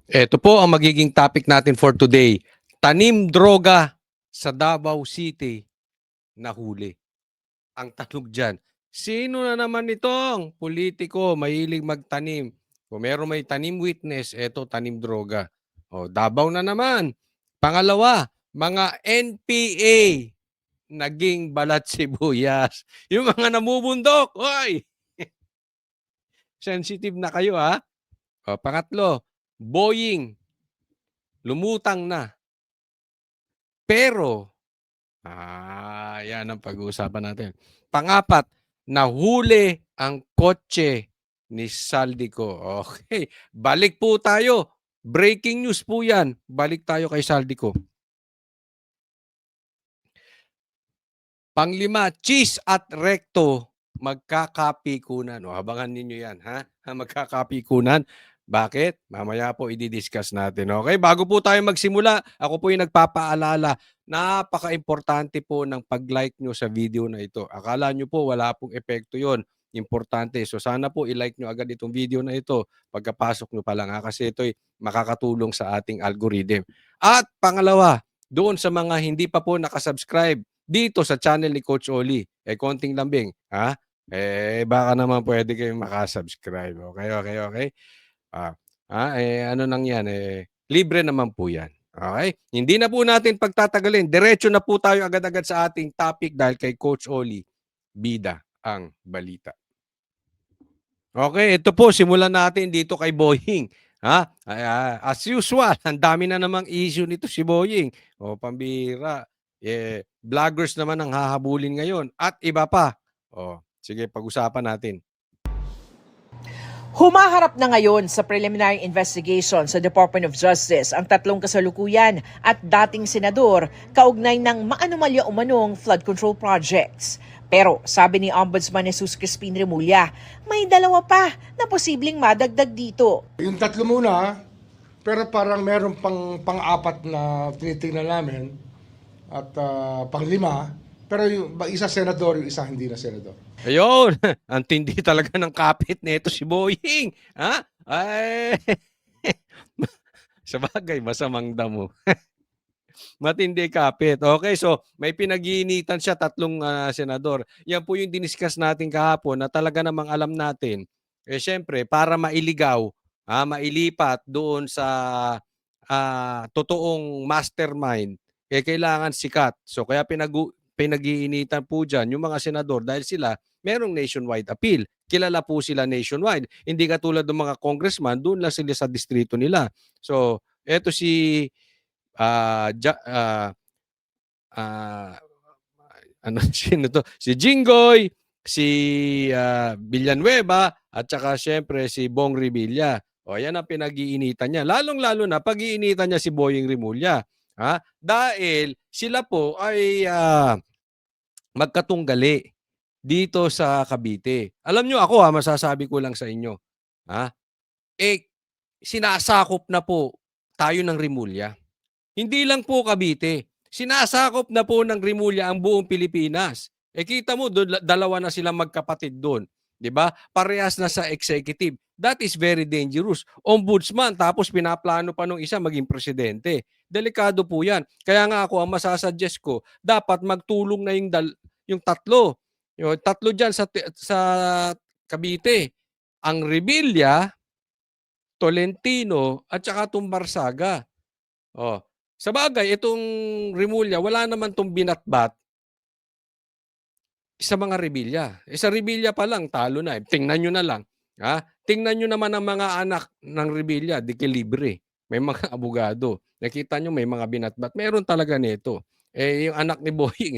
Ito po ang magiging topic natin for today. Tanim droga sa Davao City nahuli. Ang tanong dyan, sino na naman itong politiko mahilig magtanim? Kung meron may tanim witness, eto tanim droga. O, Davao na naman. Pangalawa, mga NPA naging balat sibuyas. Yung mga namubundok, oy! Sensitive na kayo ha. O, pangatlo, Boeing lumutang na. Pero, yan ang pag-uusapan natin. Pangapat, nahuli ang kotse ni Saldico. Okay, balik po tayo. Breaking news po yan. Balik tayo kay Saldico. Panglima, cheese at recto magkakapikunan. O, abangan ninyo yan, ha? Magkakapikunan. Bakit? Mamaya po i-discuss natin. Okay? Bago po tayo magsimula, ako po yung nagpapaalala, napaka-importante po ng pag-like nyo sa video na ito. Akala nyo po wala pong epekto yon. Importante. So sana po i-like nyo agad itong video na ito pagkapasok nyo pa lang, ha? Kasi ito'y makakatulong sa ating algorithm. At pangalawa, doon sa mga hindi pa po nakasubscribe dito sa channel ni Coach Oli, konting lambing, ha? Baka naman pwede kayong makasubscribe. Okay? Ano nang yan, libre naman po yan. Okay? Hindi na po natin pagtatagalin. Diretso na po tayo agad-agad sa ating topic dahil kay Coach Oli, bida ang balita. Okay, ito po, simulan natin dito kay Boying. As usual, ang dami na namang issue nito si Boying. O, pambira. Vloggers naman ang hahabulin ngayon at iba pa. O, sige, pag-usapan natin. Humaharap na ngayon sa preliminary investigation sa Department of Justice ang tatlong kasalukuyan at dating senador kaugnay ng maanomalya umanong flood control projects. Pero sabi ni Ombudsman Jesus Crispin Remulla, may dalawa pa na posibleng madagdag dito. Yung tatlo muna, pero parang meron pang-apat na tinitingnan namin at pang-lima, pero yung isa senador, yung isa hindi na senador. Ayun, ang tindi talaga ng kapit nito si Boying. Ha? Sa bagay, masamang damo. Matindi kapit. Okay, so may pinag-iinitan siya, tatlong senador. Yan po yung diniscuss natin kahapon na talaga namang alam natin. Syempre, para mailigaw, mailipat doon sa totoong mastermind, kailangan sikat. So kaya pinag-iinitan po dyan yung mga senador dahil sila merong nationwide appeal. Kilala po sila nationwide. Hindi katulad ng mga congressman, doon lang sila sa distrito nila. So, eto si sino to? Si Jinggoy, si Villanueva, at saka syempre si Bong Revilla. O, yan ang pinag-iinitan niya. Lalong-lalo na pag-iinitan niya si Boying Rimulya. Dahil sila po ay magkatunggali dito sa Cavite. Alam nyo ako, masasabi ko lang sa inyo. Sinasakop na po tayo ng Rimulya. Hindi lang po Cavite. Sinasakop na po ng Rimulya ang buong Pilipinas. Kita mo, dalawa na silang magkapatid doon. 'Di ba? Parehas na sa executive. That is very dangerous. Ombudsman, tapos pinaplano pa nung isa maging presidente. Delikado po yan. Kaya nga ako, ang masasuggest ko, dapat magtulong na yung tatlo. Yung tatlo dyan sa Cavite. Ang Revilla, Tolentino, at saka Tumbarsaga. Sa bagay, itong Rimulya, wala naman itong binatbat sa mga Revilla. Sa Revilla pa lang, talo na. Tingnan nyo na lang. Tingnan nyo naman ang mga anak ng Revilla, di libre. May mga abogado. Nakita nyo, may mga binatbat. Meron talaga nito. Yung anak ni Boying,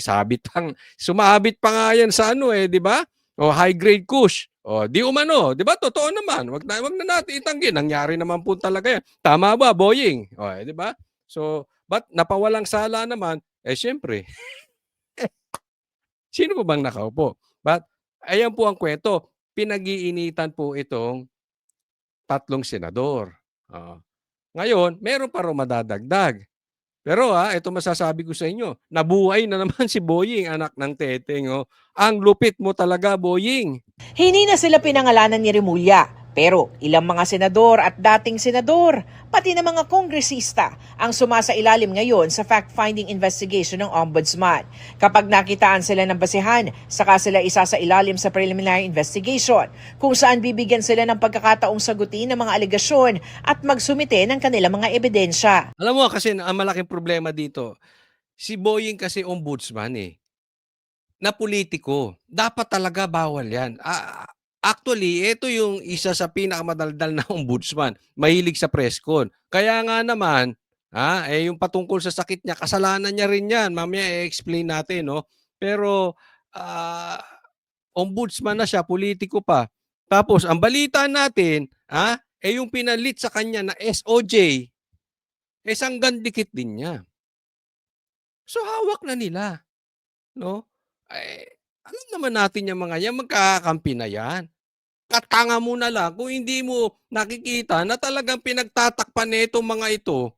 sumabit pa nga yan sa di ba? High grade kush. Di umano, di ba? Totoo naman. Wag na natin itanggi. Nangyari naman po talaga yan. Tama ba, Boying? Di ba? So, but napawalang sala naman, syempre, sino po bang nakaupo? But, ayan po ang kwento. Pinag-iinitan po itong tatlong senador. Ngayon, meron pa rin madadagdag. Pero ito masasabi ko sa inyo, nabuhay na naman si Boying, anak ng Teteng. Ang lupit mo talaga, Boying. Hindi na sila pinangalanan ni Remulla, Pero ilang mga senador at dating senador, pati na mga kongresista ang sumasailalim ngayon sa fact-finding investigation ng Ombudsman. Kapag nakitaan sila ng basehan, saka sila isasailalim sa preliminary investigation kung saan bibigyan sila ng pagkakataong sagutin ng mga alegasyon at magsumite ng kanilang mga ebidensya. Alam mo kasi ang malaking problema dito, si Boying kasi ombudsman na politiko. Dapat talaga bawal yan. Actually, ito yung isa sa pinakamadaldal na ombudsman. Mahilig sa press con. Kaya nga naman, yung patungkol sa sakit niya, kasalanan niya rin yan. Mamaya i-explain natin, no? Pero, ombudsman na siya, politiko pa. Tapos, ang balita natin, yung pinalit sa kanya na SOJ, sanggandikit din niya. So, hawak na nila. No? Alam naman natin yung mga yan, magkakakampi na yan. Katanga mo na lang kung hindi mo nakikita na talagang pinagtatakpan nitong mga ito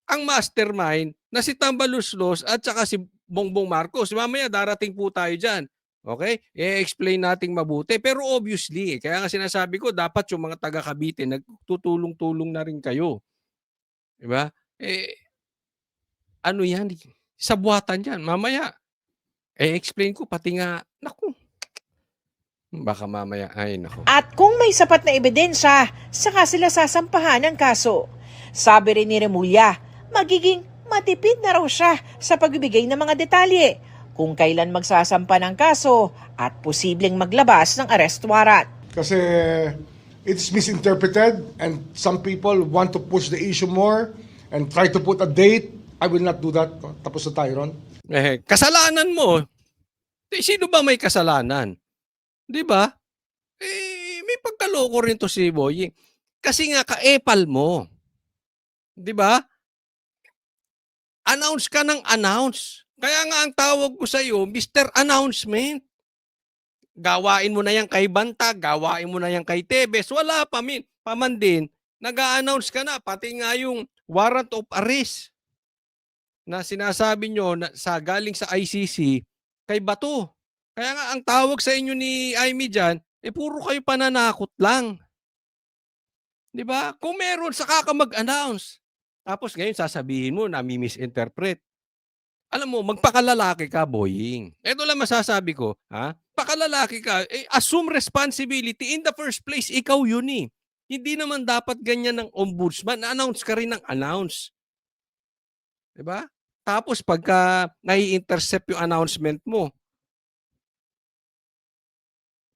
ang mastermind na si Tambaluslos at saka si Bongbong Marcos. Mamaya darating po tayo dyan. Okay? I-explain nating mabuti. Pero obviously, kaya nga sinasabi ko, dapat yung mga taga Cavite, nagtutulong-tulong na rin kayo. Diba? Ano yan? Sabuatan yan. Mamaya, explain ko, pati nga, naku, baka mamaya, ay naku. At kung may sapat na ebidensya, saka sila sasampahan ng kaso. Sabi rin ni Remulla, magiging matipid na raw siya sa pagbibigay ng mga detalye kung kailan magsasampa ng kaso at posibleng maglabas ng arrest warrant. Kasi it's misinterpreted and some people want to push the issue more and try to put a date. I will not do that. Tapos na tayo ron. Kasalanan mo. Sino ba may kasalanan? 'Di ba? May pagkaloko rin to si Boying. Kasi nga kaepal mo. 'Di ba? Announce ka ng announce. Kaya nga ang tawag ko sa iyo, Mr. Announcement. Gawain mo na yan kay Banta, gawain mo na yan kay Tebes, wala pa paman din. Nag-a-announce ka na pati nga yung warrant of arrest na sinasabi nyo na galing sa ICC kay Bato. Kaya nga ang tawag sa inyo ni Aimee dyan, puro kayo pananakot lang. 'Di ba? Kung meron, saka ka mag-announce. Tapos ngayon sasabihin mo na misinterpret. Alam mo, magpakalalaki ka, Boying. Ito lang masasabi ko, pakalalaki ka, assume responsibility. In the first place, ikaw yun eh. Hindi naman dapat ganyan ng ombudsman. Na-announce ka rin ng announce. 'Di ba? Tapos pagka nai-intercept yung announcement mo,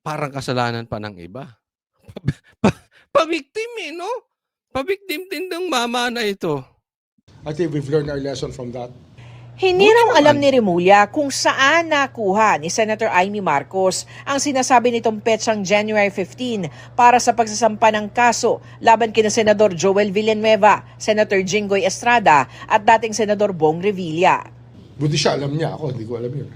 parang kasalanan pa ng iba. Pabiktim no? Pabiktim din ng mama na ito. I think we've learned our lesson from that. Hindi raw alam ni Remulla kung saan nakuha ni Senator Aimee Marcos ang sinasabi nitong petsang January 15 para sa pagsasampa ng kaso laban kina Senador Joel Villanueva, Senator Jinggoy Estrada at dating Senador Bong Revilla. Buti siya, alam niya. Ako, hindi ko alam yun.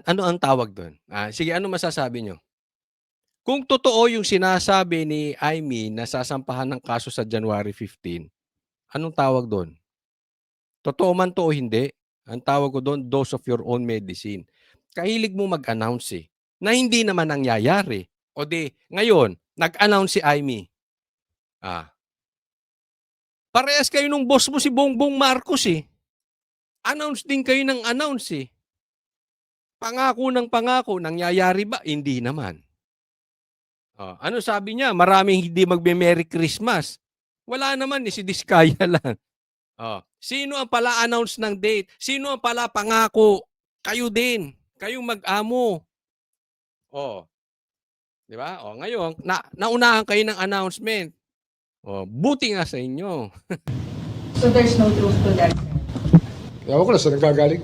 Ano ang tawag doon? Sige, ano masasabi nyo? Kung totoo yung sinasabi ni Aimee na sasampahan ng kaso sa January 15, anong tawag doon? Totoo man to o hindi, ang tawag ko doon, dose of your own medicine. Kahilig mo mag-announce na hindi naman nangyayari. O di, ngayon, nag-announce si Aimee. Parehas kayo nung boss mo si Bongbong Marcos Announce din kayo ng announce Pangako ng pangako, nangyayari ba? Hindi naman. Ano sabi niya? Maraming hindi magbe-Merry Christmas. Wala naman si Diskaya lang. Sino ang pala-announce ng date? Sino ang pala pangako? Kayo din. Kayong mag-amo. Di ba? Ngayon, naunahan kayo ng announcement. Buti nga sa inyo. So there's no truth to that? Ewan ko na saan nagkagaling.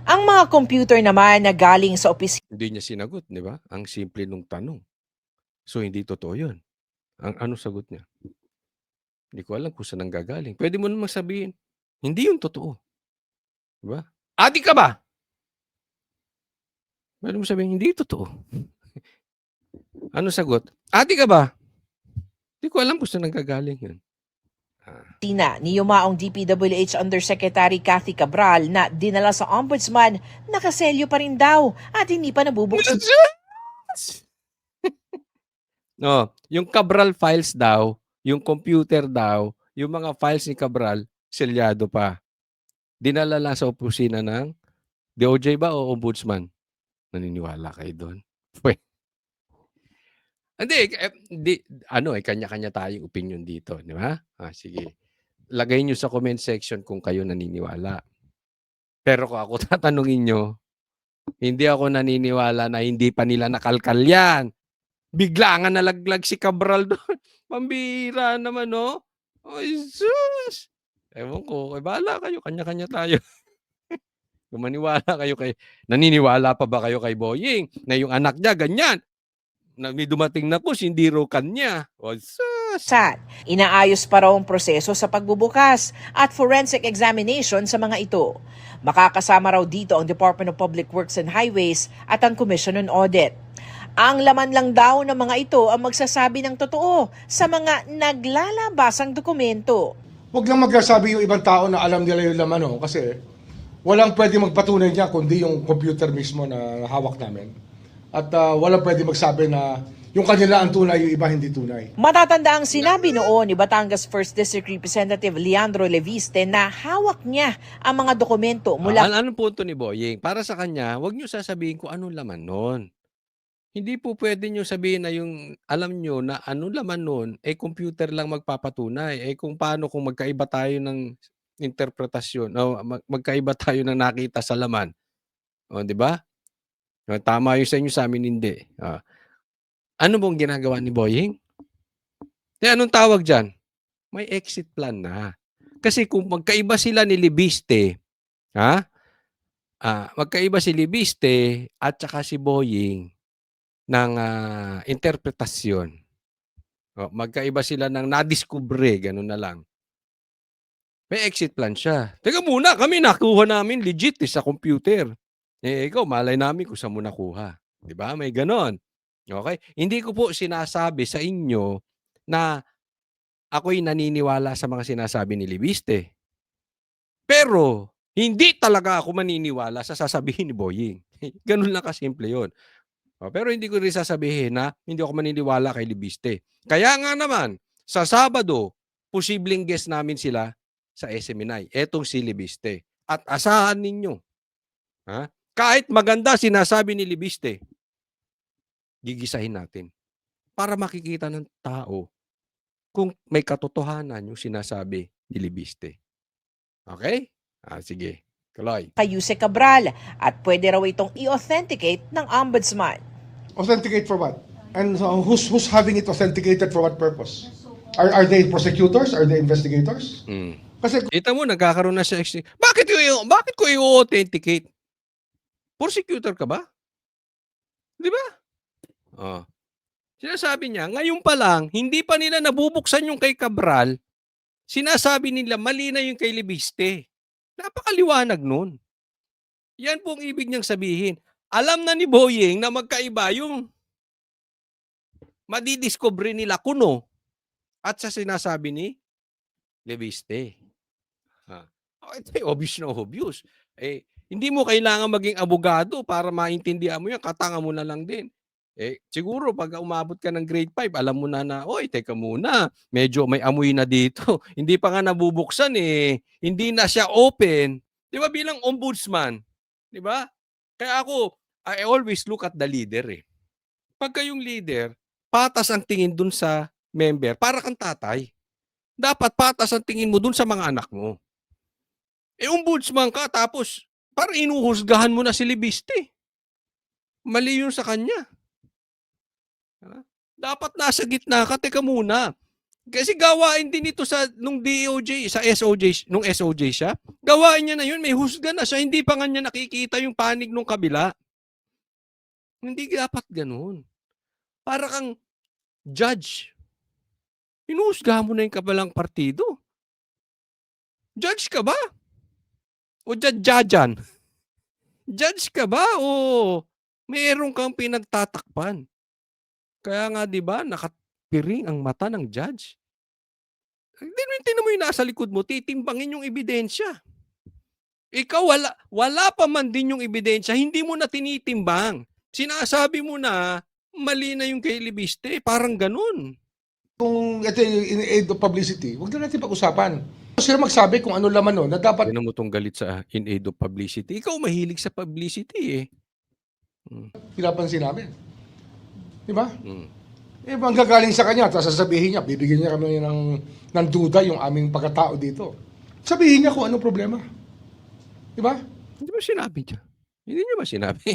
Ang mga computer naman na galing sa opisina Hindi niya sinagot, di ba? Ang simple nung tanong. So, hindi totoo yun. Ano sagot niya? Hindi ko alam kung saan nanggagaling. Pwede mo naman sabihin, hindi yung totoo. Di ba? Adik ka ba? Pwede mo sabihin, hindi totoo. Ano sagot? Adik ka ba? Hindi ko alam kung saan nanggagaling yun. ni yumaong DPWH Undersecretary Cathy Cabral na dinala sa ombudsman, nakaselyo pa rin daw at hindi pa nabubuksan. No, yung Cabral files daw, yung computer daw, yung mga files ni Cabral, selyado pa. Dinala lang sa opisina ng DOJ ba o Ombudsman? Naniniwala kayo do'n? Pwe hindi ano, kanya-kanya tayong opinyon dito, di ba? Sige. Lagay niyo sa comment section kung kayo naniniwala. Pero kung ako tatanungin niyo, hindi ako naniniwala na hindi pa nila nakalkal 'yan. Bigla nga nalaglag si Cabral do'n. Pambihira naman 'no? Ay sus! Ewan ko, bahala kayo, kanya-kanya tayo. Kung maniwala kayo naniniwala pa ba kayo kay Boying na yung anak niya ganyan, na may dumating na push hindi raw kanya. O sus! Inaayos pa raw ang proseso sa pagbubukas at forensic examination sa mga ito. Makakasama raw dito ang Department of Public Works and Highways at ang Commission on Audit. Ang laman lang daw ng mga ito ang magsasabi ng totoo sa mga naglalabasang dokumento. Huwag lang magsasabi yung ibang tao na alam nila yung laman, no? Kasi walang pwede magpatunay niya kundi yung computer mismo na hawak namin. At walang pwede magsabi na yung kanila ang tunay, yung iba hindi tunay. Matatanda ang sinabi noon ni Batangas 1st District Representative Leandro Leviste na hawak niya ang mga dokumento mula Anong punto ni Boying? Para sa kanya, huwag niyo sasabihin kung anong laman nun. Hindi po pwede niyo sabihin na yung alam niyo na anong laman nun, computer lang magpapatunay. Kung paano kung magkaiba tayo ng interpretasyon o magkaiba tayo ng nakita sa laman. O, di ba? Tama yun sa inyo, sa amin hindi. Ano bang ginagawa ni Boying? Anong tawag dyan? May exit plan na. Kasi kung magkaiba sila ni Libiste, magkaiba si Libiste at saka si Boying ng interpretasyon. Magkaiba sila ng nadiskubre, gano'n na lang. May exit plan siya. Teka muna, kami nakuha namin legit sa computer. Ikaw, malay namin kung saan mo nakuha. Di ba? May gano'n. Okay? Hindi ko po sinasabi sa inyo na ako'y naniniwala sa mga sinasabi ni Libiste. Pero, hindi talaga ako maniniwala sa sasabihin ni Boying. Ganun lang kasimple yun. Pero hindi ko rin sasabihin na hindi ako maniniwala kay Libiste. Kaya nga naman, sa Sabado, posibleng guest namin sila sa SMNI. Etong si Libiste. At asahan ninyo, kahit maganda sinasabi ni Libiste, gigisahin natin para makikita ng tao kung may katotohanan yung sinasabi ni Libiste. Okay? Sige. Kaloy. kay Yuse Cabral at pwede raw itong i-authenticate ng Ombudsman. Authenticate for what? And who's having it authenticated for what purpose? Are they prosecutors? Are they investigators? Kasi Kita mo, nagkakaroon na siya. Bakit ko i-authenticate? Prosecutor ka ba? Di ba? Sinasabi niya, ngayon pa lang, hindi pa nila nabubuksan yung kay Cabral, sinasabi nila, mali na yung kay Libiste. Napakaliwanag nun. Yan pong ibig niyang sabihin. Alam na ni Boying na magkaiba yung madidiscover nila kuno at sa sinasabi ni Libiste. Ito obvious na obvious. Hindi mo kailangan maging abogado para maintindihan mo yan. Katanga mo na lang din. Siguro pag umabot ka ng grade 5, alam mo na, oy, teka muna, medyo may amoy na dito. Hindi pa nga nabubuksan Hindi na siya open. Di ba bilang ombudsman? Di ba? Kaya ako, I always look at the leader Pagka yung leader, patas ang tingin dun sa member, para kang tatay. Dapat patas ang tingin mo dun sa mga anak mo. Ombudsman ka, tapos parang inuhusgahan mo na si Libiste. Mali yun sa kanya. Dapat nasa gitna ka, teka muna. Kasi gawain din ito nung DOJ, sa SOJ, nung SOJ siya. Gawain niya na yun, may husga na siya. Hindi pa nga niya nakikita yung panig nung kabila. Hindi dapat ganun. Para kang judge. Inuhusgahan mo na yung kabilang partido. Judge ka ba? O judge-judgean? Judge ka ba? O meron kang pinagtatakpan? Kaya nga 'di ba, nakapiring ang mata ng judge. Tingnan mo yung nasa likod mo, titimbangin yung ebidensya. Ikaw wala pa man din yung ebidensya, hindi mo na tinitimbang. Sinasabi mo na Mali na yung kay Libiste, parang ganun. Kung ito yung in aid of publicity, huwag na natin pag-usapan. Sila magsabi kung ano laman nun na dapat Tignan mo 'tong galit sa in aid of publicity. Ikaw mahilig sa publicity, eh. pinapansin namin. Di ba? Hmm. Eh, manggagaling sa kanya, tapos sasabihin niya, bibigyan niya kami ng duda yung aming pagkatao dito. Sabihin niya kung anong problema. Di ba? Hindi ba sinabi niya? Hindi niya ba sinabi?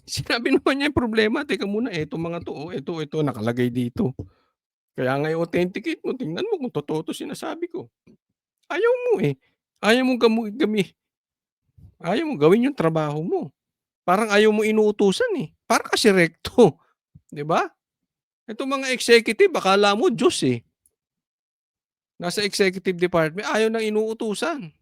Sinabi naman niya yung problema, "Teka muna, etong mga 'to, oh, ito nakalagay dito. Kaya nga i-authenticate mo, tingnan mo kung totoo 'to sinasabi ko." Ayaw mo, eh. Ayaw mong ayaw mong gawin yung trabaho mo. Parang ayaw mo inuutusan, eh. Para kasi rekto, 'di ba? Itong mga executive akala mo Diyos, eh. Nasa executive department ayaw ng inuutusan.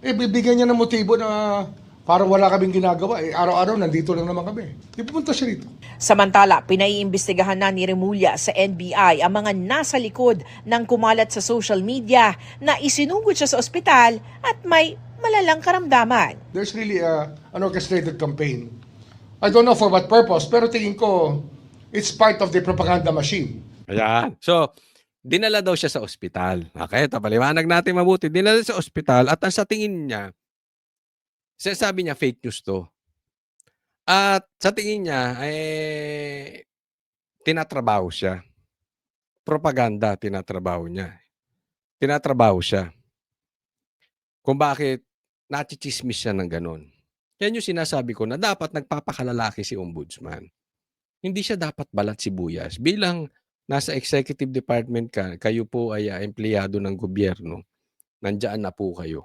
Eh, bibigyan niya ng motibo na parang wala kaming ginagawa. Eh, araw-araw nandito lang naman kami. Di pumunta siya rito. Samantala, pinaiimbestigahan na ni Remulla sa NBI ang mga nasa likod ng kumalat sa social media na isinugod siya sa ospital at may malalang karamdaman. There's really an orchestrated campaign. I don't know for what purpose, pero tingin ko, it's part of the propaganda machine. Ayan. So, dinala daw siya sa ospital. Okay, ito paliwanag natin mabuti. Dinala sa ospital at ang sa tingin niya, sinasabi niya fake news 'to. At sa tingin niya, tinatrabaho siya. Propaganda tinatrabaho niya. Tinatrabaho siya. Kung bakit nachitsismis siya ng gano'n. Yan yung sinasabi ko na dapat nagpapakalalaki si ombudsman. Hindi siya dapat balat sibuyas. Bilang nasa executive department ka, kayo po ay empleyado ng gobyerno, nandiyan na po kayo.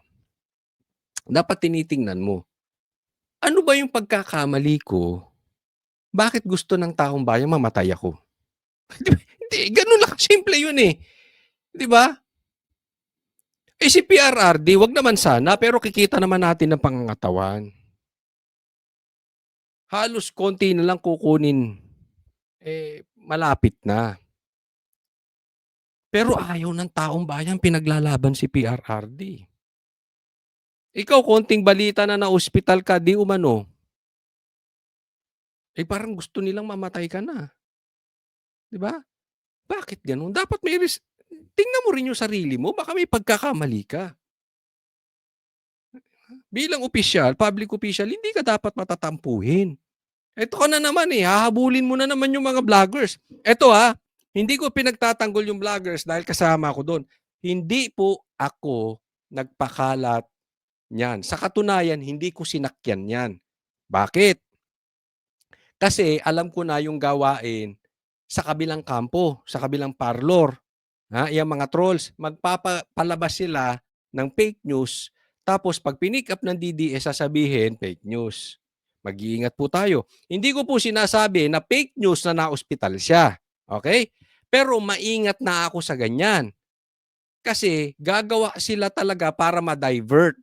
Dapat tinitingnan mo, ano ba yung pagkakamali ko? Bakit gusto ng taong bayan mamatay ako? Hindi, ganun lang simple yun eh. Di ba? Eh si PRRD, wag naman sana, pero kikita naman natin ng pangangatawan. Halos konti na lang kukunin, malapit na. Pero ayaw ng taong bayan pinaglalaban si PRRD. Ikaw, konting balita na na-ospital ka, di umano. Parang gusto nilang mamatay ka na. Di ba? Bakit ganun? Dapat tingnan mo rin yung sarili mo, baka may pagkakamali ka. Bilang opisyal, public official, hindi ka dapat matatampuhin. Ito ka na naman hahabulin mo na naman yung mga vloggers. Ito hindi ko pinagtatanggol yung vloggers dahil kasama ako doon. Hindi po ako nagpakalat niyan. Sa katunayan, hindi ko sinakyan yan. Bakit? Kasi alam ko na yung gawain sa kabilang kampo, sa kabilang parlor. Yung mga trolls, magpapalabas sila ng fake news. Tapos pag pinick up ng DDS, sasabihin fake news. Mag-iingat po tayo. Hindi ko po sinasabi na fake news na na-ospital siya. Okay? Pero maingat na ako sa ganyan. Kasi gagawa sila talaga para ma-divert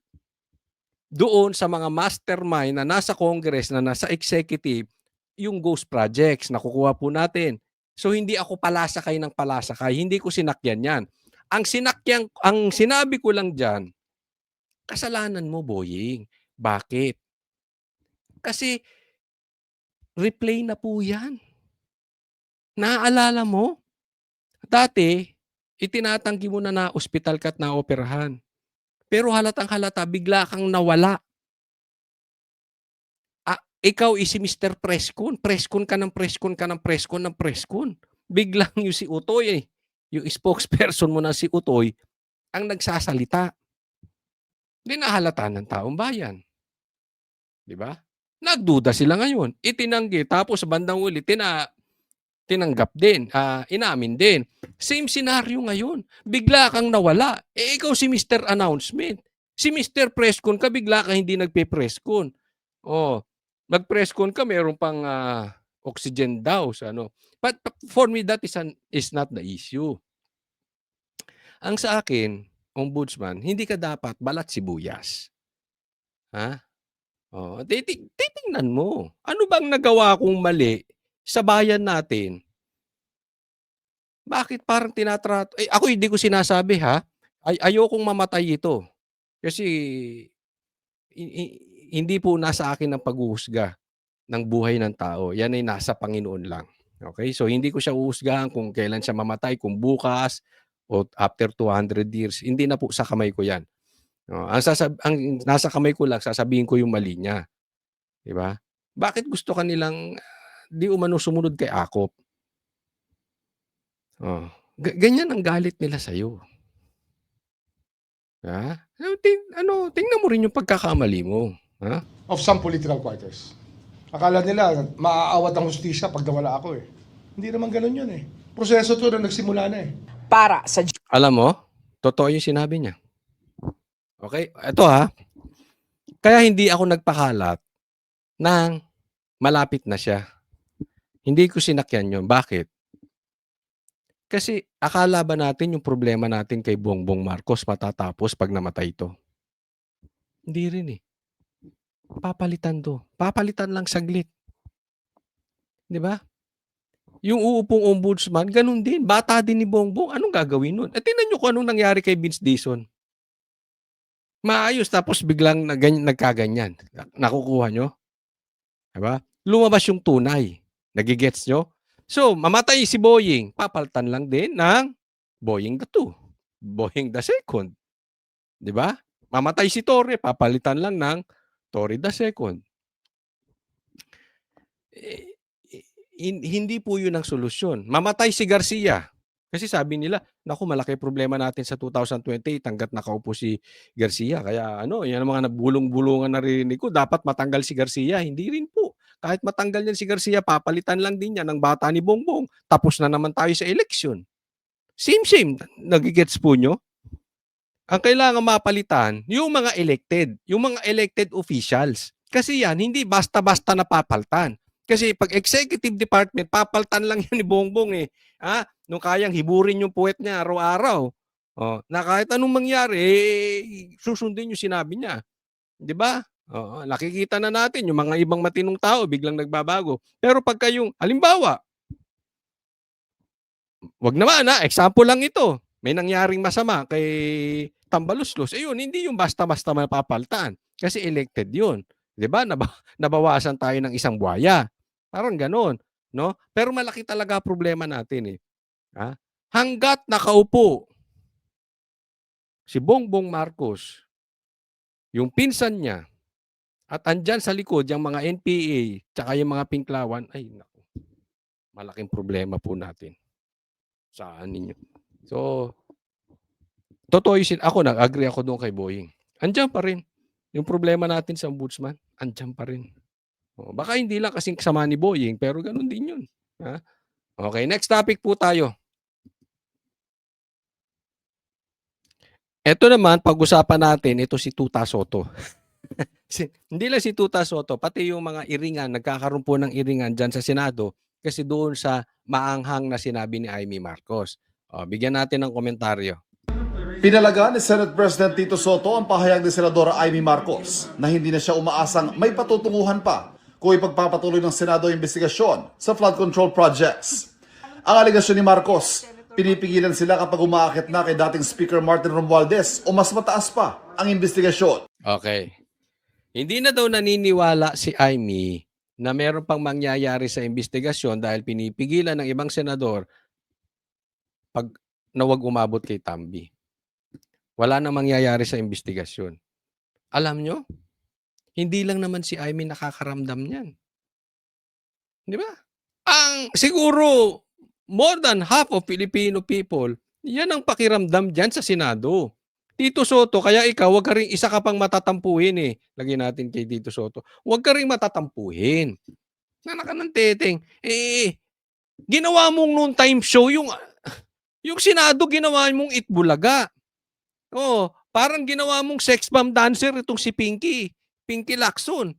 doon sa mga mastermind na nasa Congress, na nasa executive, yung ghost projects na kukuha po natin. So hindi ako palasakay ng palasakay, hindi ko sinakyan yan. Ang sinabi ko lang dyan, kasalanan mo, Boying. Bakit? Kasi replay na po yan. Naaalala mo? Dati, itinatanggi mo na ospital ka at naoperahan. Pero halatang halata, bigla kang nawala. Ikaw si Mr. Preskon. Preskon ka ng preskon ka ng preskon ng preskon. Biglang yung si Utoy, yung spokesperson mo na si Utoy, ang nagsasalita. Hindi nahalata ng taong bayan. Di ba? Nagduda sila ngayon. Itinanggi. Tapos sa bandang uli, tinanggap din. Inamin din. Same scenario ngayon. Bigla kang nawala. Ikaw si Mr. Announcement. Si Mr. Preskon ka, bigla ka hindi nagpe-preskon. Nag-preskon ka, meron pang oxygen daw. But for me, that is not the issue. Ang sa akin, ombudsman, hindi ka dapat balat sibuyas. Titingnan mo. Ano bang nagawa kong mali sa bayan natin? Bakit parang tinatrato? Ako hindi ko sinasabi ayokong mamatay ito. Kasi hindi po nasa akin ang paghuhusga ng buhay ng tao. Yan ay nasa Panginoon lang. Okay, so hindi ko siya uusgahan kung kailan siya mamatay, kung bukas o after 200 years, hindi na po sa kamay ko 'yan. Ang nasa kamay ko lang sasabihin ko yung mali niya, 'di ba? Bakit gusto ka nilang di umano sumunod kay Akop? Oh, ganyan ang galit nila sa'yo, 'di. Tingnan mo rin yung pagkakamali mo, ha? Of some political quarters. Akala nila maaawat ang hustisya pag nawala ako eh. Hindi naman ganun yun eh. Proseso to na nagsimula na eh. Para sa Alam mo, totoo yung sinabi niya. Okay, eto kaya hindi ako nagpakalat ng malapit na siya. Hindi ko sinakyan yun. Bakit? Kasi akala ba natin yung problema natin kay Bongbong Marcos matatapos pag namatay ito? Hindi rin eh. Papalitan 'to. Papalitan lang saglit. 'Di ba? Yung uupong ombudsman, ganun din. Bata din ni Bongbong. Anong gagawin nun? Tingnan nyo kung anong nangyari kay Vince Dizon. Maayos tapos biglang nagkaganyan. Nakukuha nyo? 'Di ba? Lumabas yung tunay. Nagigets nyo? So, mamatay si Boying, papalitan lang din ng Boying the 2, Boying the 2, 'di ba? Mamatay si Torre, papalitan lang ng Torre the 2. Eh, hindi po 'yun ang solusyon. Mamatay si Garcia. Kasi sabi nila, naku malaki problema natin sa 2028 hangga't nakaupo si Garcia. Kaya 'yan ang mga nabulong-bulungan narinig ko, dapat matanggal si Garcia. Hindi rin po. Kahit matanggal niyan si Garcia, papalitan lang din yan ng bata ni Bongbong. Tapos na naman tayo sa eleksyon. Same. Nagigets po nyo? Ang kailangan mapalitan, yung mga elected officials. Kasi yan, hindi basta-basta napapaltan. Kasi pag executive department, papaltan lang yan ni Bongbong eh. Nung kayang hiburin yung puwet niya araw-araw. Na kahit anong mangyari, susundin yung sinabi niya. 'Di ba? Oo, nakikita na natin yung mga ibang matinong tao biglang nagbabago. Pero pagka yung halimbawa, wag naman example lang ito. May nangyaring masama kay Tambaluslos, ayun hindi yung basta-basta mapapalitan kasi elected yun. 'Di ba? Nabawasan tayo ng isang buwaya. Parang gano'n, 'no? Pero malaki talaga problema natin eh. Ha? Hangga't nakaupo si Bongbong Marcos, yung pinsan niya, at andiyan sa likod yung mga NPA tsaka yung mga pinklawan, ay naku, malaking problema po natin. Saan ninyo. So, totoo yung ako nag-agree ako doon kay Boying. Andiyan pa rin. Yung problema natin sa ombudsman, andiyan pa rin. Baka hindi lang kasing sama ni Boying, pero ganun din yun. Ha? Okay, next topic po tayo. Ito naman, pag-usapan natin, ito si Tuta Soto. Hindi lang si Tuta Soto, pati yung mga iringan, nagkakaroon po ng iringan dyan sa Senado kasi doon sa maanghang na sinabi ni Amy Marcos. Bigyan natin ng komentaryo. Pinalaga ni Senate President Tito Soto ang pahayag ni Senadora Amy Marcos na hindi na siya umaasang may patutunguhan pa kung ipagpapatuloy ng Senado ang investigasyon sa flood control projects. Ang alegasyon ni Marcos, pinipigilan sila kapag umaakit na kay dating Speaker Martin Romualdez o mas mataas pa ang investigasyon. Okay. Hindi na daw naniniwala si Amy na meron pang mangyayari sa investigasyon dahil pinipigilan ng ibang senador pag na wag umabot kay Tambi. Wala nang mangyayari sa investigasyon. Alam nyo, hindi lang naman si Amy nakakaramdam niyan. Di ba? Siguro, more than half of Filipino people, yan ang pakiramdam dyan sa Senado. Tito Soto, kaya ikaw, wag ka rin, isa ka pang matatampuhin eh. Lagyan natin kay Tito Soto. Wag ka rin matatampuhin. Nanak ka ng teteng. Ginawa mong noon time show, yung Senado, ginawa mong itbulaga. Parang ginawa mong sex bomb dancer itong si Pinky Lacson.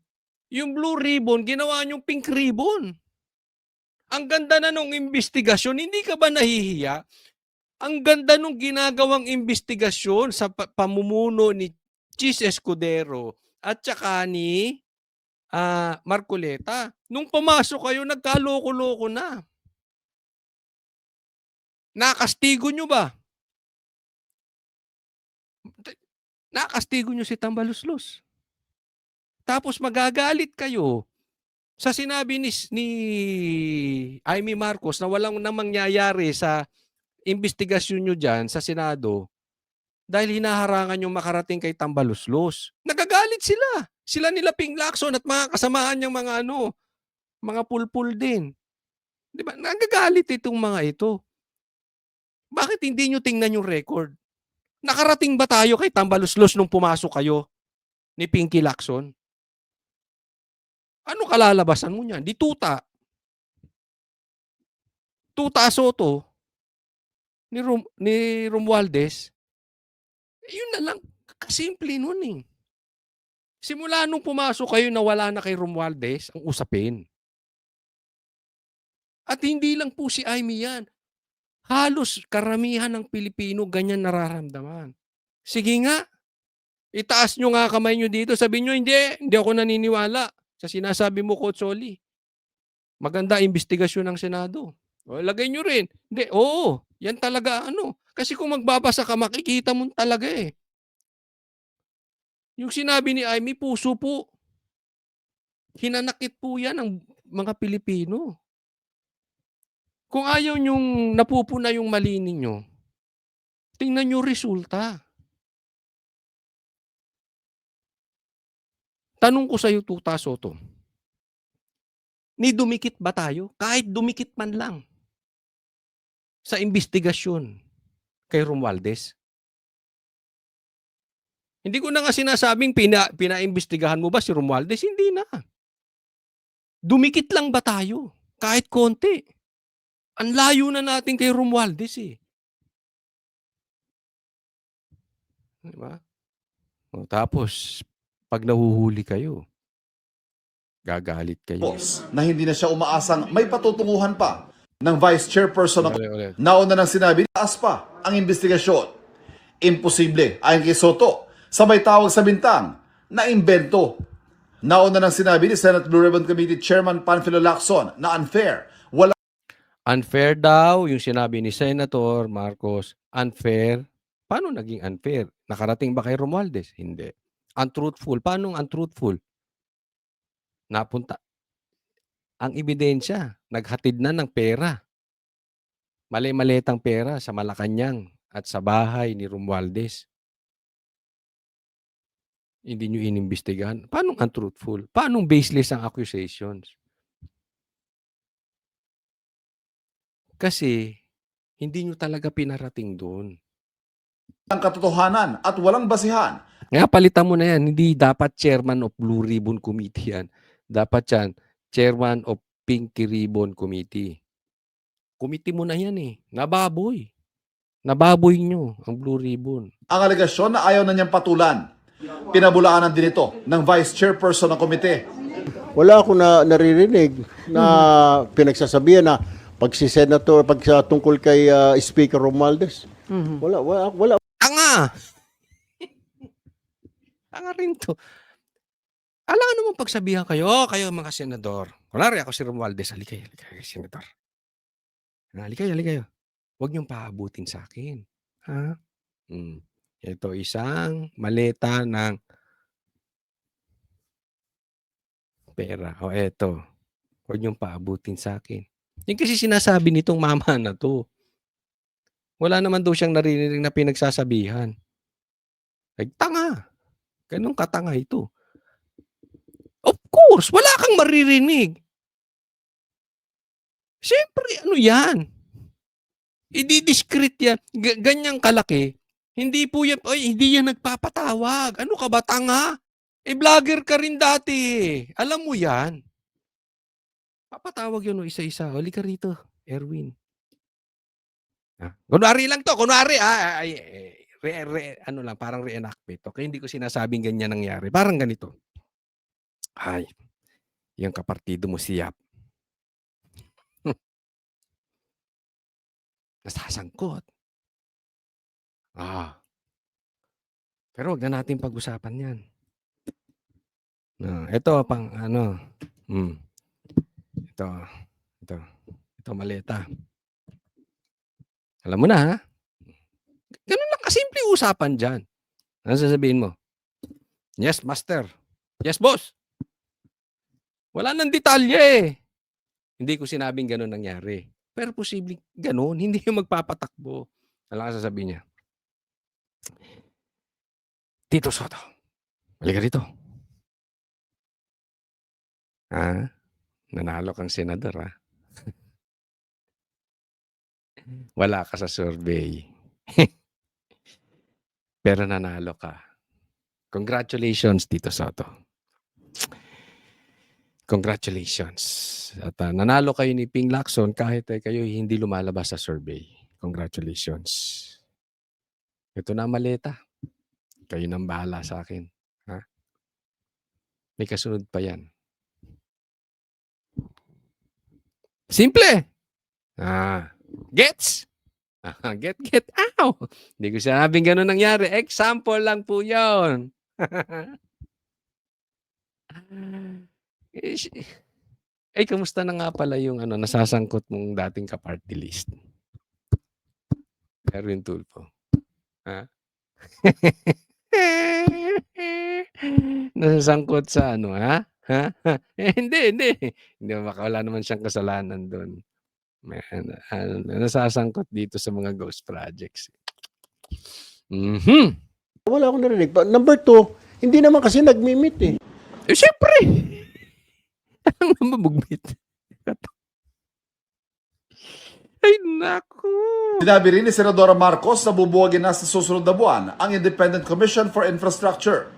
Yung blue ribbon, ginawa niyong pink ribbon. Ang ganda na nung investigasyon, hindi ka ba nahihiya? Ang ganda nung ginagawang investigasyon sa pamumuno ni Chis Escudero at saka ni Marcoleta. Nung pumasok kayo, nagkaloko-loko na. Nakastigo nyo ba? Nakastigo nyo si Tambaluslos. Tapos magagalit kayo Sa sinabi ni Amy Marcos na walang na mangyayari sa investigasyon nyo dyan sa Senado dahil hinaharangan yung makarating kay Tambaluslos. Nagagalit sila. Sila nila Ping Lacson at mga kasamahan niyang mga mga pulpul din. Di ba? Nagagalit itong mga ito. Bakit hindi nyo tingnan yung record? Nakarating ba tayo kay Tambaluslos nung pumasok kayo ni Pinky Lacson? Ano kalalabasan mo niyan? Di tuta. Tuta Soto ni Romualdez. Yun na lang. Kasimple nun eh. Simula nung pumasok kayo na wala na kay Romualdez ang usapin. At hindi lang po si Amy yan. Halos karamihan ng Pilipino ganyan nararamdaman. Sige nga, itaas nyo nga kamay nyo dito. Sabihin nyo, hindi ako naniniwala sa sinasabi mo, Coach Oli. Maganda investigasyon ng Senado. O, lagay nyo rin. Hindi, oo, yan talaga Kasi kung magbabasa ka, makikita mo talaga eh. Yung sinabi ni Amy, puso po. Hinanakit po yan ng mga Pilipino. Kung ayaw nyong napupuna yung mali ninyo, tingnan nyo resulta. Tanong ko sa'yo, Tuta Soto, ni dumikit ba tayo? Kahit dumikit man lang sa investigasyon kay Romualdez? Hindi ko na nga sinasabing pinaimbestigahan mo ba si Romualdez? Hindi na. Dumikit lang ba tayo? Kahit konti. Ang layo na natin kay Romualdez eh. Diba? O, tapos, pag nahuhuli kayo, gagalit kayo. Na hindi na siya umaasang may patutunguhan pa ng Vice Chairperson ng Ulit. nauna nang sinabi, taas pa ang investigasyon. Imposible, ayon kay Soto, sabay tawag sa bintang na imbento. Nauna nang sinabi ni Senate Blue Ribbon Committee Chairman Panfilo Lacson na unfair. Wala Unfair daw yung sinabi ni Senator Marcos. Unfair? Paano naging unfair? Nakarating ba kay Romualdez? Hindi. Untruthful. Paano untruthful? Napunta. Ang ebidensya, naghatid na ng pera. Mali-maletang pera sa Malacanang at sa bahay ni Romualdez. Hindi nyo inimbestigahan. Paano untruthful? Paano baseless ang accusations? Kasi hindi nyo talaga pinarating doon. ang katotohanan at walang basihan. Nga palitan mo na yan. Hindi dapat chairman of Blue Ribbon Committee yan. Dapat yan, chairman of Pinky Ribbon Committee. Committee mo na yan eh. Nababoy. Nababoy nyo ang Blue Ribbon. Ang alegasyon na ayaw na niyang patulan. Pinabulaanan din ito ng Vice Chairperson ng komite. Wala ako naririnig na pinagsasabihan na pag si Senator, tungkol kay Speaker Romualdez. Wala. Tanga! Tanga rin to. Alangan naman pagsabihan kayo, kayo mga senador. Kunwari ako si Romualdez, halika kayo, senador. Halika kayo. Huwag niyong paabutin sa akin. Ha? Ito isang maleta ng pera. O eto. Huwag niyong paabutin sa akin. Yung kasi sinasabi nitong mama na to. Wala naman daw siyang naririnig na pinagsasabihan. Ay, tanga. Ganun katanga ito. Of course, wala kang maririnig. Siyempre, ano yan? I-discreet yan. Ganyang kalaki. Hindi po yan, hindi yan nagpapatawag. Ano ka ba, tanga? Vlogger ka rin dati. Alam mo yan. Papatawag yun isa-isa. Huli ka rito, Erwin. Kunwari lang to. Kunwari, ano lang, parang reenactment. Okay, hindi ko sinasabing ganyan nangyari. Parang ganito. Ay, yung kapartido mo si Yap. Nasasangkot. Pero wag na natin pag-usapan yan. Ito, pang ano. Ito maleta. Alam mo na, ha? Ganun lang kasimple usapan dyan. Ano sasabihin mo? Yes, master. Yes, boss. Wala ng detalye eh. Hindi ko sinabing gano'n nangyari. Pero posibleng gano'n, hindi yung magpapatakbo. Alam ang sasabihin niya, Tito Soto, halika rito. Nanalo kang senador Wala ka sa survey. Pero nanalo ka. Congratulations, Tito Soto. Congratulations. At nanalo kayo ni Ping Lacson kahit kayo hindi lumalabas sa survey. Congratulations. Ito na ang maleta. Kayo nang bahala sa akin. Ha? May kasunod pa yan. Simple. Gets? Get. Ow! Hindi ko sinabing gano'n nangyari. Example lang po yun. Kamusta na nga pala yung nasasangkot mong dating ka-party list? Erwin Tulfo. Ha? Nasasangkot sa ha? Ha? Hindi. Hindi wala naman siyang kasalanan doon. Nasasangkot dito sa mga ghost projects. Wala akong narinig. Number 2, hindi naman kasi nagmi-meet eh. Siyempre! Anong namabugmit? Ay, naku! Sinabi rin ni Senadora Marcos na bubuwagin na sa susunod na buwan ang Independent Commission for Infrastructure.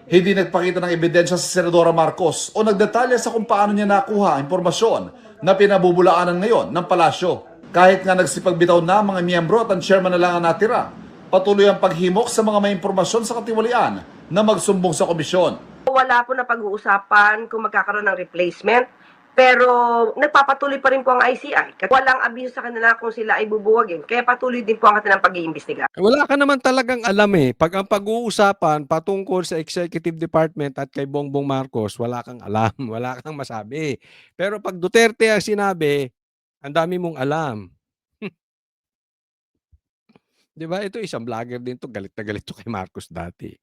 Hindi nagpakita ng ebidensya sa Senadora Marcos o nagdetalya sa kung paano niya nakuha ang impormasyon na pinabubulaanan ngayon ng palasyo. Kahit nga nagsipagbitaw na mga miyembro at ang chairman na lang ang natira, patuloy ang paghimok sa mga may impormasyon sa katiwalian na magsumbong sa komisyon. Wala po na pag-uusapan kung magkakaroon ng replacement, pero nagpapatuloy pa rin po ang ICI. Walang abiso sa kanila kung sila ay bubuwagin, kaya patuloy din po ang kanilang pag-iimbestiga. Wala ka naman talagang alam eh. Pag ang pag-uusapan patungkol sa Executive Department at kay Bongbong Marcos, wala kang alam, wala kang masabi. Pero pag Duterte ang sinabi, ang dami mong alam. Di ba? Ito isang vlogger din to, galit na galit to kay Marcos dati.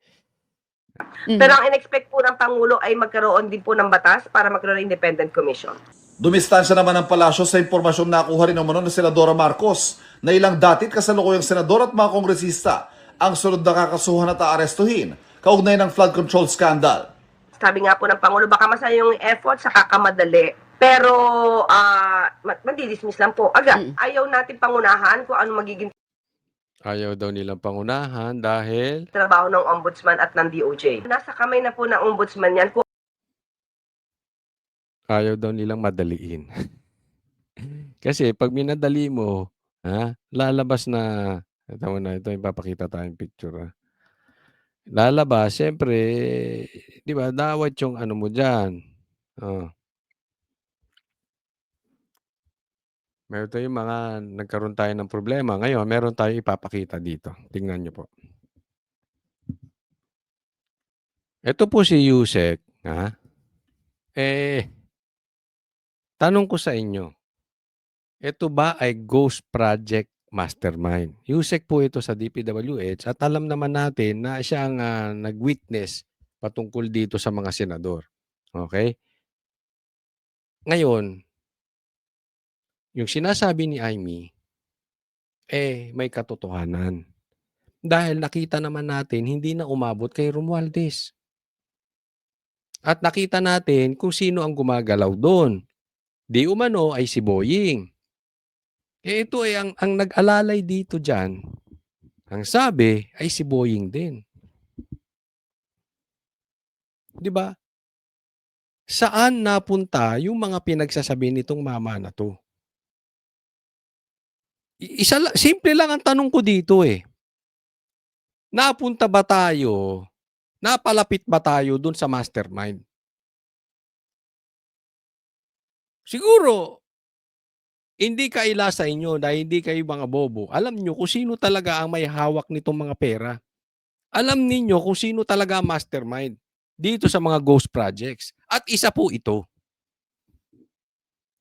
Pero ang in-expect po ng Pangulo ay magkaroon din po ng batas para magkaroon ng independent commission. Dumistansya naman ng palasyo sa impormasyong nakuha rin umano ni Senadora Marcos na ilang datit kasalukuyang senador at mga kongresista ang sunod na kakasuhan at aarestuhin kaugnay ng flood control scandal. Sabi nga po ng Pangulo, baka masaya yung effort sa kakamadali. Pero madi-dismiss lang po. Ayaw natin pangunahan kung ano magiging Ayaw daw nilang pangunahan dahil trabaho ng Ombudsman at ng DOJ. Nasa kamay na po ng Ombudsman yan. ayaw daw nilang madaliin. Kasi pag minadali mo, lalabas na, ito ipapakita tayong picture. Lalabas, siyempre, di ba, dawat yung ano mo dyan. Meron tayong mga nagkaroon tayo ng problema. Ngayon, meron tayong ipapakita dito. Tingnan nyo po. Ito po si Yusek. Tanong ko sa inyo. Ito ba ay Ghost Project Mastermind? Yusek po ito sa DPWH at alam naman natin na siya ang nag-witness patungkol dito sa mga senador. Okay? Ngayon, yung sinasabi ni Amy, may katotohanan. Dahil nakita naman natin, hindi na umabot kay Romualdez. At nakita natin kung sino ang gumagalaw doon. Di umano ay si Boying. Ito ay ang nag-alalay dito dyan. Ang sabi ay si Boying din. Di ba? Saan napunta yung mga pinagsasabi nitong mama na to? Simple lang ang tanong ko dito eh. Napunta ba tayo? Napalapit ba tayo dun sa mastermind? Siguro, hindi kaila sa inyo dahil hindi kayo mga bobo. Alam nyo kung sino talaga ang may hawak nitong mga pera. Alam ninyo kung sino talaga ang mastermind dito sa mga ghost projects. At isa po ito.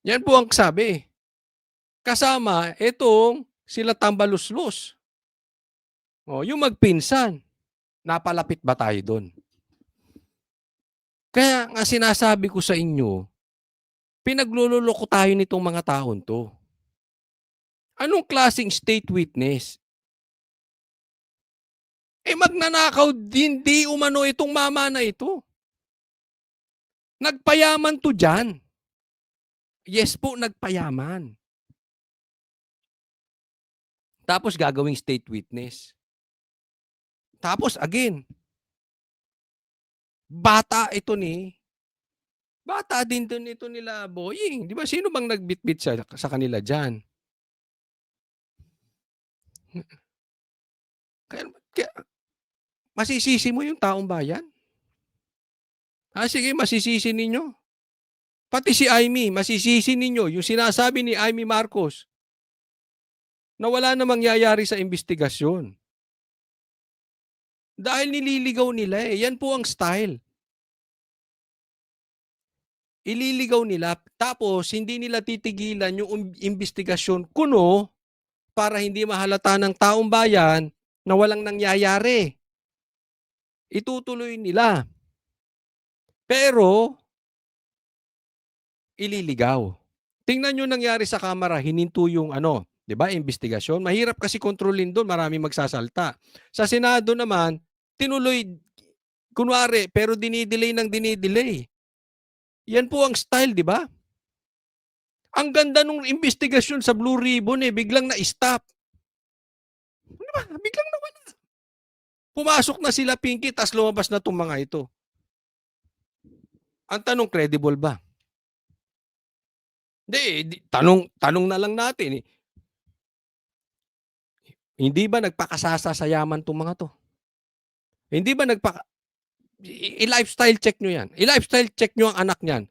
Yan po ang sabi. Kasama itong sila Tambaluslos. Yung magpinsan. Napalapit ba tayo doon? Kaya nga sinasabi ko sa inyo, pinagluloloko tayo nitong mga taon 'to. Anong klaseng state witness? Magnanakaw din di umano itong mama na ito. Nagpayaman 'to diyan. Yes po, nagpayaman. Tapos gagawing state witness. Tapos again, bata din ito nila Boying. Di ba sino bang nagbitbit sa kanila diyan? Kaya masisisi mo yung taong bayan? Sige, masisisi ninyo. Pati si Amy, masisisi ninyo yung sinasabi ni Amy Marcos na wala namang mangyayari sa investigasyon. Dahil nililigaw nila Yan po ang style. Ililigaw nila, tapos hindi nila titigilan yung investigasyon kuno para hindi mahalata ng taong bayan na walang nangyayari. Itutuloy nila. Pero, ililigaw. Tingnan nyo nangyari sa Kamara, hininto yung di ba, investigasyon. Mahirap kasi kontrolin doon, maraming magsasalta. Sa Senado naman, tinuloy, kunwari, pero dinidelay ng dinidelay. Yan po ang style, di ba? Ang ganda nung investigasyon sa Blue Ribbon biglang na-stop. Di ba? Biglang nawala. Pumasok na sila Pinky, tas lumabas na itong mga ito. Ang tanong, credible ba? Tanong na lang natin. Hindi ba nagpakasasa sa yaman itong mga to? Hindi ba i-lifestyle check nyo yan? I-lifestyle check nyo ang anak niyan.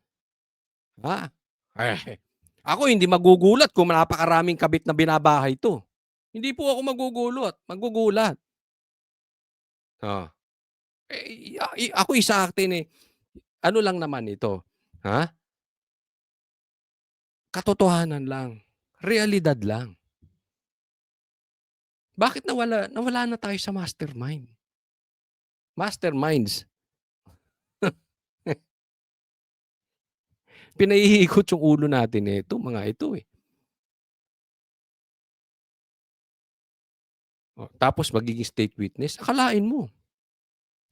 Ako hindi magugulat kung napakaraming kabit na binabahay ito. Hindi po ako magugulat. Ako isa akin ano lang naman ito? Katotohanan lang. Realidad lang. Bakit nawala na tayo sa mastermind? Masterminds. Pinahihikot yung ulo natin mga ito Tapos magiging state witness. Akalain mo.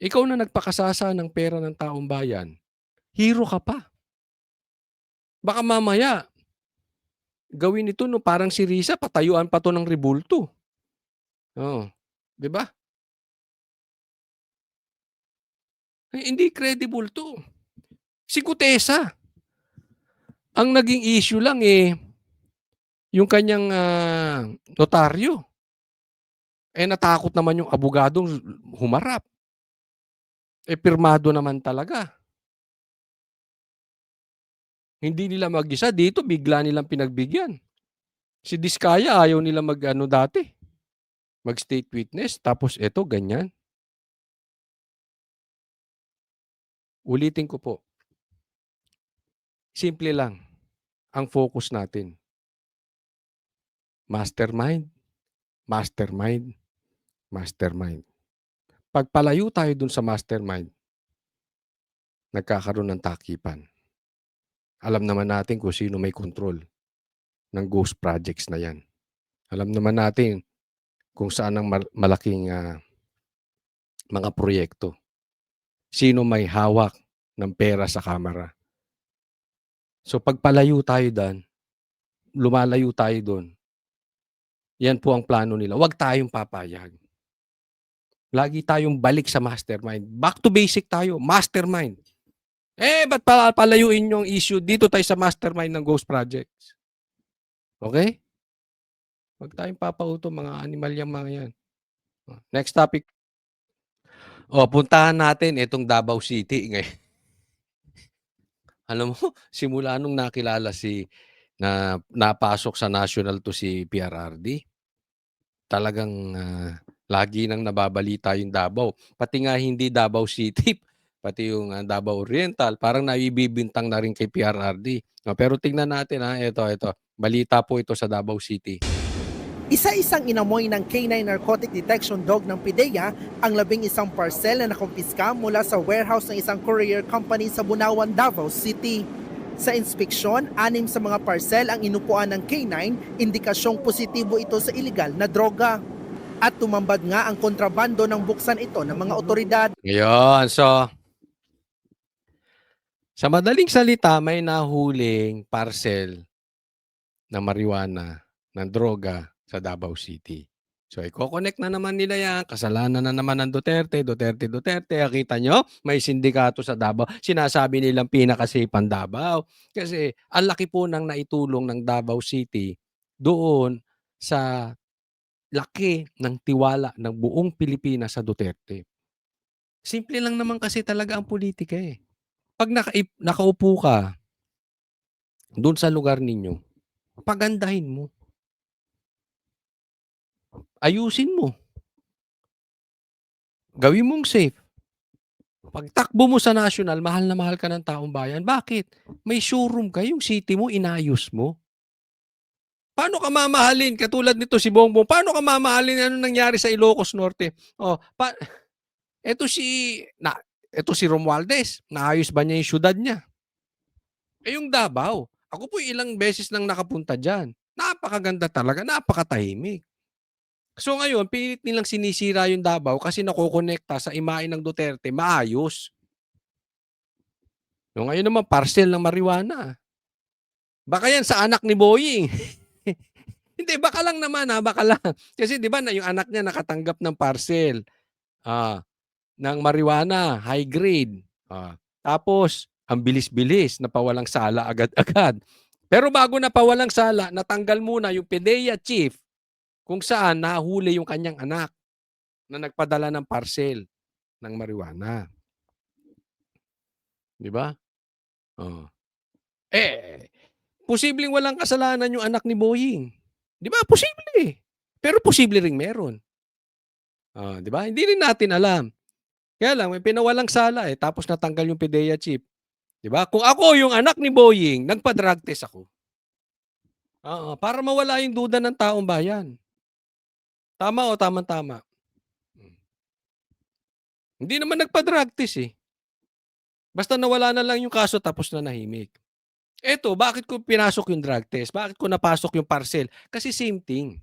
Ikaw na nagpakasasa ng pera ng taong bayan. Hero ka pa. Baka mamaya, gawin ito parang si Risa, patayuan pa to ng rebulto. Di ba? Hindi credible to. Si Gutesa, ang naging issue lang yung kanyang notaryo. Natakot naman yung abogadong humarap. Pirmado naman talaga. Hindi nila mag-isa dito, bigla nilang pinagbigyan. Si Diskaya ayaw nila dati. Mag-state witness, tapos ganyan. Ulitin ko po. Simple lang ang focus natin. Mastermind, mastermind, mastermind. Pagpalayo tayo dun sa mastermind, nagkakaroon ng takipan. Alam naman natin kung sino may control ng ghost projects na yan. Alam naman natin kung saan ang malaking mga proyekto. Sino may hawak ng pera sa Kamara. So pagpalayo tayo doon, lumalayo tayo doon, yan po ang plano nila. Huwag tayong papayag. Lagi tayong balik sa mastermind. Back to basic tayo. Mastermind. Ba't palayuin yung issue? Dito tayo sa mastermind ng ghost projects. Okay? Huwag tayong papauto mga animal yung mga yan. Next topic. Puntahan natin itong Davao City. Alam mo, simula nung nakilala na napasok sa national to si PRRD, talagang lagi nang nababalita yung Davao. Pati nga hindi Davao City, pati yung Davao Oriental, parang naibibintang na rin kay PRRD. Pero tingnan natin ito. Balita po ito sa Davao City. Isa-isang inamoy ng K9 Narcotic Detection Dog ng PIDEA ang 11 parcel na nakumpiska mula sa warehouse ng isang courier company sa Bunawan, Davao City. Sa inspeksyon, 6 sa mga parcel ang inupuan ng K9, indikasyong positibo ito sa illegal na droga. At tumambad nga ang kontrabando ng buksan ito ng mga otoridad. Ngayon, so, sa madaling salita, may nahuling parcel na marijuana, ng droga sa Davao City. So, i-connect na naman nila yan. Kasalanan na naman ng Duterte. Kita nyo, may sindikato sa Davao. Sinasabi nilang pinakasipan Davao. Kasi, ang laki po ng naitulong ng Davao City doon sa laki ng tiwala ng buong Pilipinas sa Duterte. Simple lang naman kasi talaga ang politika eh. Pag nakaupo ka doon sa lugar ninyo, pagandahin mo. Ayusin mo. Gawin mong safe. Pagtakbo mo sa national, mahal na mahal ka ng taong bayan. Bakit? May showroom ka, yung city mo, inayos mo. Paano ka mamahalin? Katulad nito si Bongbong, paano ka mamahalin? Ano nangyari sa Ilocos Norte? Oh, eto si Romualdez, naayos ba niya yung syudad niya? Yung Davao, ako po ilang beses nang nakapunta dyan. Napakaganda talaga, napakatahimik. So ngayon, pilit nilang sinisira yung Davao kasi nakokonekta sa imahe ng Duterte, maayos. So ngayon naman, parcel ng marijuana. Baka yan sa anak ni Boying. Hindi, baka lang naman baka lang. Kasi di ba na yung anak niya nakatanggap ng parcel ng marijuana, high grade. Tapos, ang bilis-bilis, napawalang sala agad-agad. Pero bago napawalang sala, natanggal muna yung PIDEA chief kung saan nahuli yung kanyang anak na nagpadala ng parcel ng marijuana. Di ba? Posibleng walang kasalanan yung anak ni Boying. Di ba? Posible. Pero posible ring meron. Di ba? Hindi rin natin alam. Kaya lang, may pinawalang sala tapos natanggal yung PIDEA chief. Di ba? Kung ako yung anak ni Boying, nagpa-drug test ako. Para mawala yung duda ng taong bayan. Tama o tama-tama? Hindi naman nagpa-drug test eh. Basta nawala na lang yung kaso tapos na nahimik. Eto, bakit ko pinasok yung drug test? Bakit ko napasok yung parcel? Kasi same thing.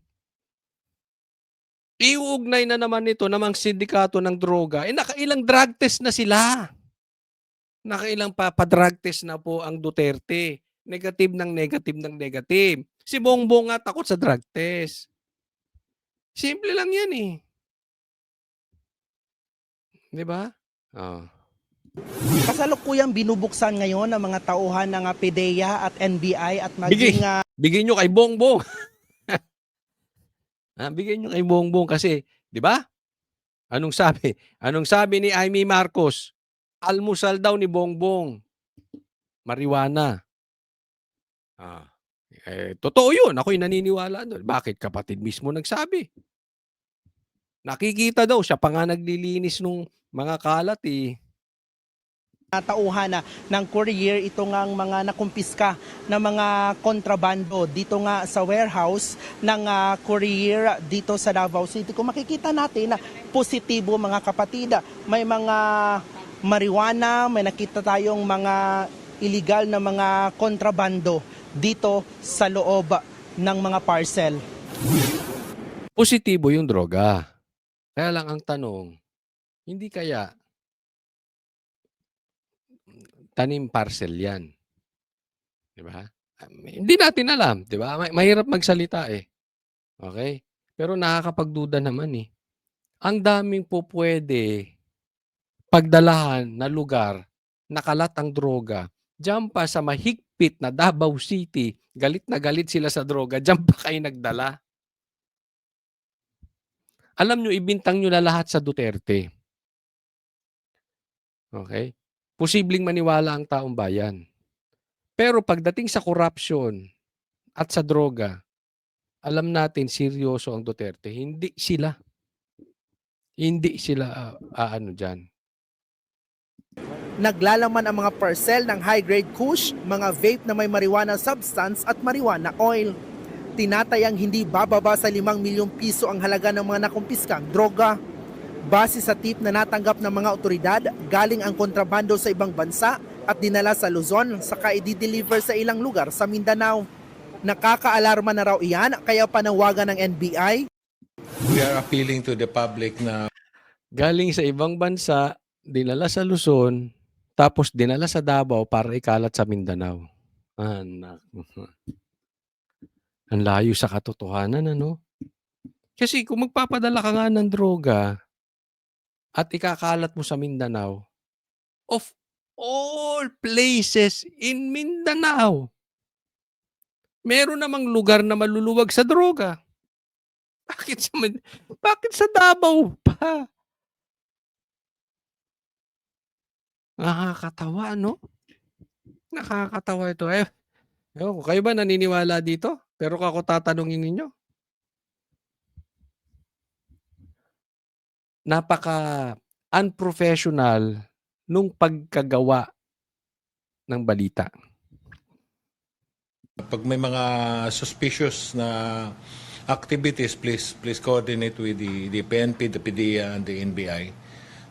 Iuugnay na naman ito namang sindikato ng droga. Nakailang drug test na sila. Nakailang pa-drug test na po ang Duterte. Negative ng negative. Si Bongbong nga takot sa drug test. Simple lang yan eh. Di ba? Kasalukuyang binubuksan ngayon ng mga tauhan ng PIDEA at NBI at maging Bigyan nyo kay Bongbong. Bigyan nyo kay Bongbong kasi, di ba? Anong sabi? Anong sabi ni Amy Marcos? Almusal daw ni Bongbong. Marijuana. Totoo yun. Ako'y naniniwala doon. Bakit? Kapatid mismo nagsabi. Nakikita daw, siya pa nga naglilinis nung mga kalat eh. tauhan ng courier ito ngang mga nakumpiska na mga kontrabando dito nga sa warehouse ng courier dito sa Davao City. Kung makikita natin na positibo mga kapatid, may mga marijuana, may nakita tayong mga illegal na mga kontrabando dito sa loob ng mga parcel. Positibo yung droga. Kaya lang ang tanong, hindi kaya tanim parcel yan? Di ba? Hindi natin alam, di ba? Mahirap magsalita eh. Okay? Pero nakakapagduda naman eh. Ang daming po pwede pagdalahan na lugar, nakalat ang droga. Diyan pa sa mahigpit na Davao City, galit na galit sila sa droga, diyan pa kayo nagdala. Alam nyo, ibintang nyo na lahat sa Duterte. Okay? Posibleng maniwala ang taong bayan. Pero pagdating sa corruption at sa droga, alam natin seryoso ang Duterte. Hindi sila. Hindi sila dyan. Naglalaman ang mga parcel ng high-grade kush, mga vape na may marijuana substance at marijuana oil. Tinatayang hindi bababa sa 5 milyong piso ang halaga ng mga nakumpiskang droga. Base sa tip na natanggap ng mga otoridad, galing ang kontrabando sa ibang bansa at dinala sa Luzon saka i-deliver sa ilang lugar sa Mindanao. Nakakaalarma na raw iyan kaya panawagan ng NBI. We are appealing to the public na Galing sa ibang bansa, dinala sa Luzon, tapos dinala sa Davao para ikalat sa Mindanao. Anak. Ang layo sa katotohanan, ano? Kasi kung magpapadala ka nga ng droga at ikakalat mo sa Mindanao, of all places in Mindanao, meron namang lugar na maluluwag sa droga. Bakit sa Davao pa? Nakakatawa, no? Nakakatawa ito. Ewan ko, kayo ba naniniwala dito? Pero ako tatanungin ninyo. Napaka unprofessional nung pagkagawa ng balita. pag may mga suspicious na activities, please coordinate with the PNP, the PDEA, and the NBI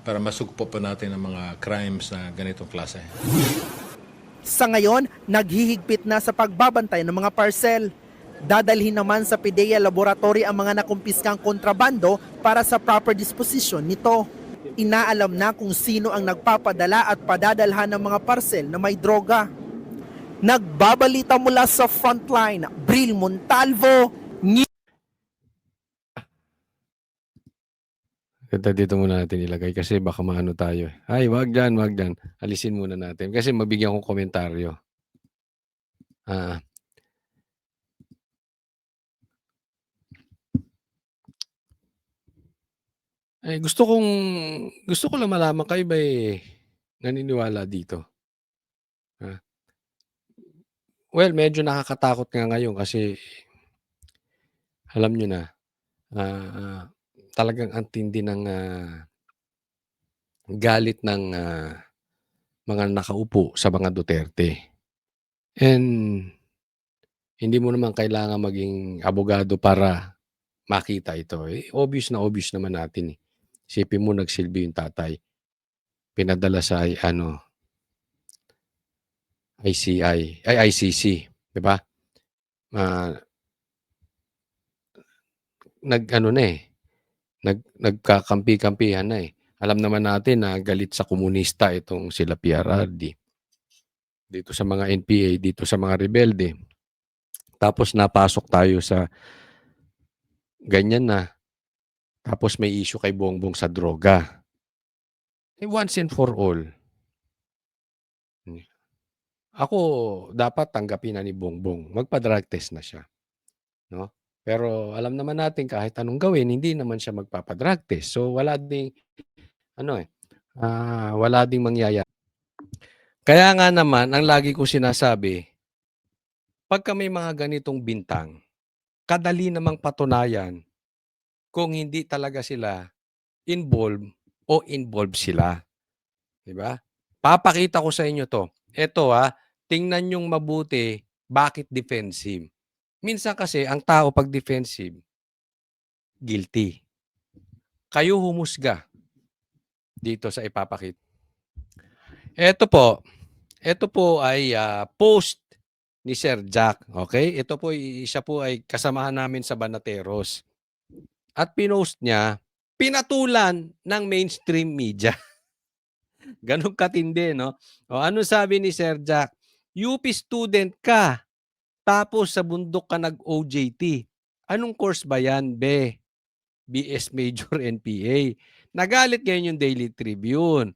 para masugpo pa natin ang mga crimes na ganitong klase. Sa ngayon, naghihigpit na sa pagbabantay ng mga parcel. Dadalhin naman sa PDEA Laboratory ang mga nakumpiskang kontrabando para sa proper disposition nito. Inaalam na kung sino ang nagpapadala at padadalhan ng mga parcel na may droga. Nagbabalita mula sa Frontline, Bril Montalvo, Ganda dito muna natin ilagay kasi baka maano tayo. Ay, wag dyan, wag dyan. Alisin muna natin kasi mabigyan ko komentaryo. Gusto ko lang malaman kayo ba naniniwala dito? Well, medyo nakakatakot nga ngayon kasi alam nyo na, talagang ang tindi ng galit ng mga nakaupo sa mga Duterte. And hindi mo naman kailangan maging abogado para makita ito. Obvious na obvious naman natin. Isipin mo nagsilbi yung tatay. Pinadala sa ICC, 'di ba? Nagkakampi-kampihan na eh. Alam naman natin na galit sa komunista itong sila PRRD. Dito sa mga NPA, dito sa mga rebelde. Tapos napasok tayo sa ganyan na. Tapos may issue kay Bongbong sa droga. Once and for all. Ako, dapat tanggapin na ni Bongbong. Magpa-drug test na siya. No? Pero alam naman natin kahit anong gawin, hindi naman siya magpapa-drug test. So wala ding wala ding mangyayari. Kaya nga naman, ang lagi ko sinasabi, pagka may mga ganitong bintang, kadali namang patunayan kung hindi talaga sila involved o involved sila. 'Di ba? Papakita ko sa inyo 'to. Ito tingnan niyong mabuti bakit defensive. Minsan kasi ang tao pag defensive, guilty. Kayo humusga dito sa ipapakita. Ito po ay post ni Sir Jack. Okay? Ito po, siya po ay kasamahan namin sa Banateros. At pinost niya, pinatulan ng mainstream media. Ganun katindi, no? O ano sabi ni Sir Jack? UP student ka, tapos sa bundok ka nag-OJT. Anong course ba yan, be? BS Major NPA. Nagalit ngayon yung Daily Tribune.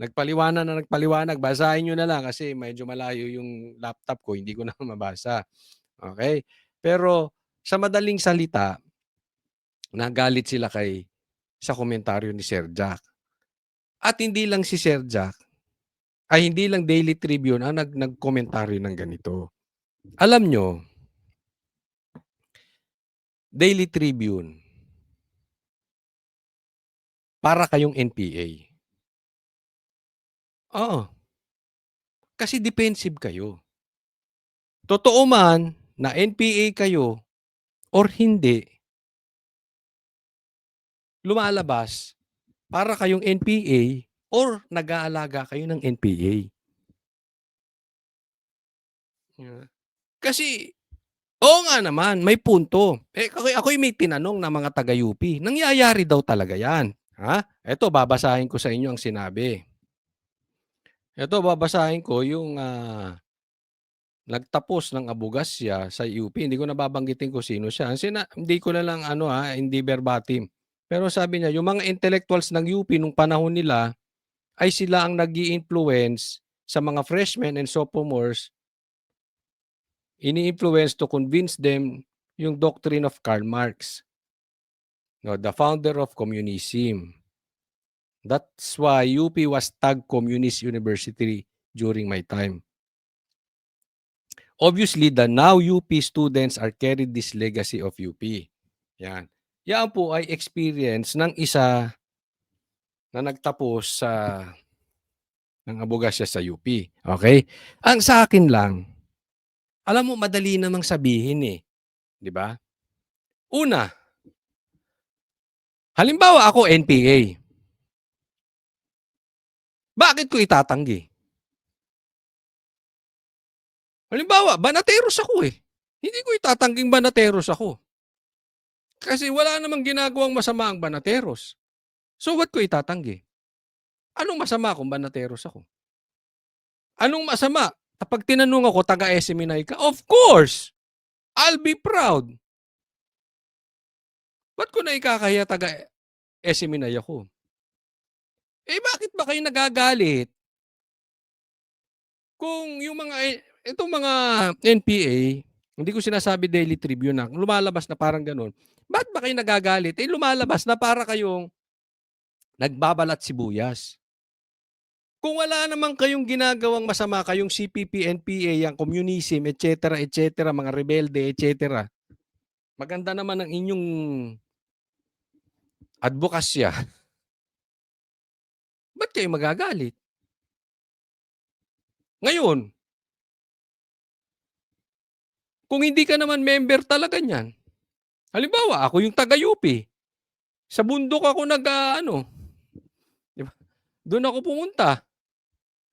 Nagpaliwanag. Basahin nyo na lang kasi medyo malayo yung laptop ko. Hindi ko na mabasa. Okay? Pero sa madaling salita, nagalit sila sa komentaryo ni Sir Jack. At hindi lang si Sir Jack, hindi lang Daily Tribune ang nagkomentaryo ng ganito. Alam nyo, Daily Tribune, para kayong NPA. Oo. Kasi defensive kayo. Totoo man na NPA kayo or hindi, lumalabas para kayong NPA or nag-aalaga kayo ng NPA. Yeah. Kasi, oo nga naman, may punto. Ako'y may tinanong na mga taga-UP. Nangyayari daw talaga yan. Ha? Ito, babasahin ko sa inyo ang sinabi. Ito, babasahin ko yung nagtapos ng abogasya sa UP. Hindi ko nababanggitin ko sino siya. Hindi ko na lang hindi verbatim. Pero sabi niya, yung mga intellectuals ng UP nung panahon nila ay sila ang nag-i-influence sa mga freshmen and sophomores, ini-influence to convince them yung doctrine of Karl Marx, no, the founder of communism. That's why UP was tagged Communist University during my time. Obviously, the now UP students are carried this legacy of UP. Yan. Yan po ay experience ng isa na nagtapos ng abogasya sa UP. Okay? Ang sa akin lang, alam mo, madali namang sabihin eh. Di ba? Una, halimbawa ako NPA. Bakit ko itatanggi? Halimbawa, banateros ako eh. Hindi ko itatangging banateros ako. Kasi wala namang ginagawang masama ang banateros. So what ko itatanggi? Anong masama kung banateros ako? Anong masama? Kapag tinanong ako, taga-SMNI ka? Of course! I'll be proud. Ba't ko na ikakaya taga-SMNI ako? Bakit ba kayo nagagalit? Kung yung itong mga NPA, hindi ko sinasabi Daily Tribune na, lumalabas na parang ganun. Ba't ba kayo nagagalit? Lumalabas na para kayong nagbabalat sibuyas. Kung wala naman kayong ginagawang masama, kayong CPP, NPA, yung communism, etc., mga rebelde, etc., maganda naman ang inyong advokasya. Ba't kayo magagalit? Ngayon, kung hindi ka naman member talaga niyan, halimbawa, ako yung taga-UP, sa bundok ako diba? Doon ako pumunta.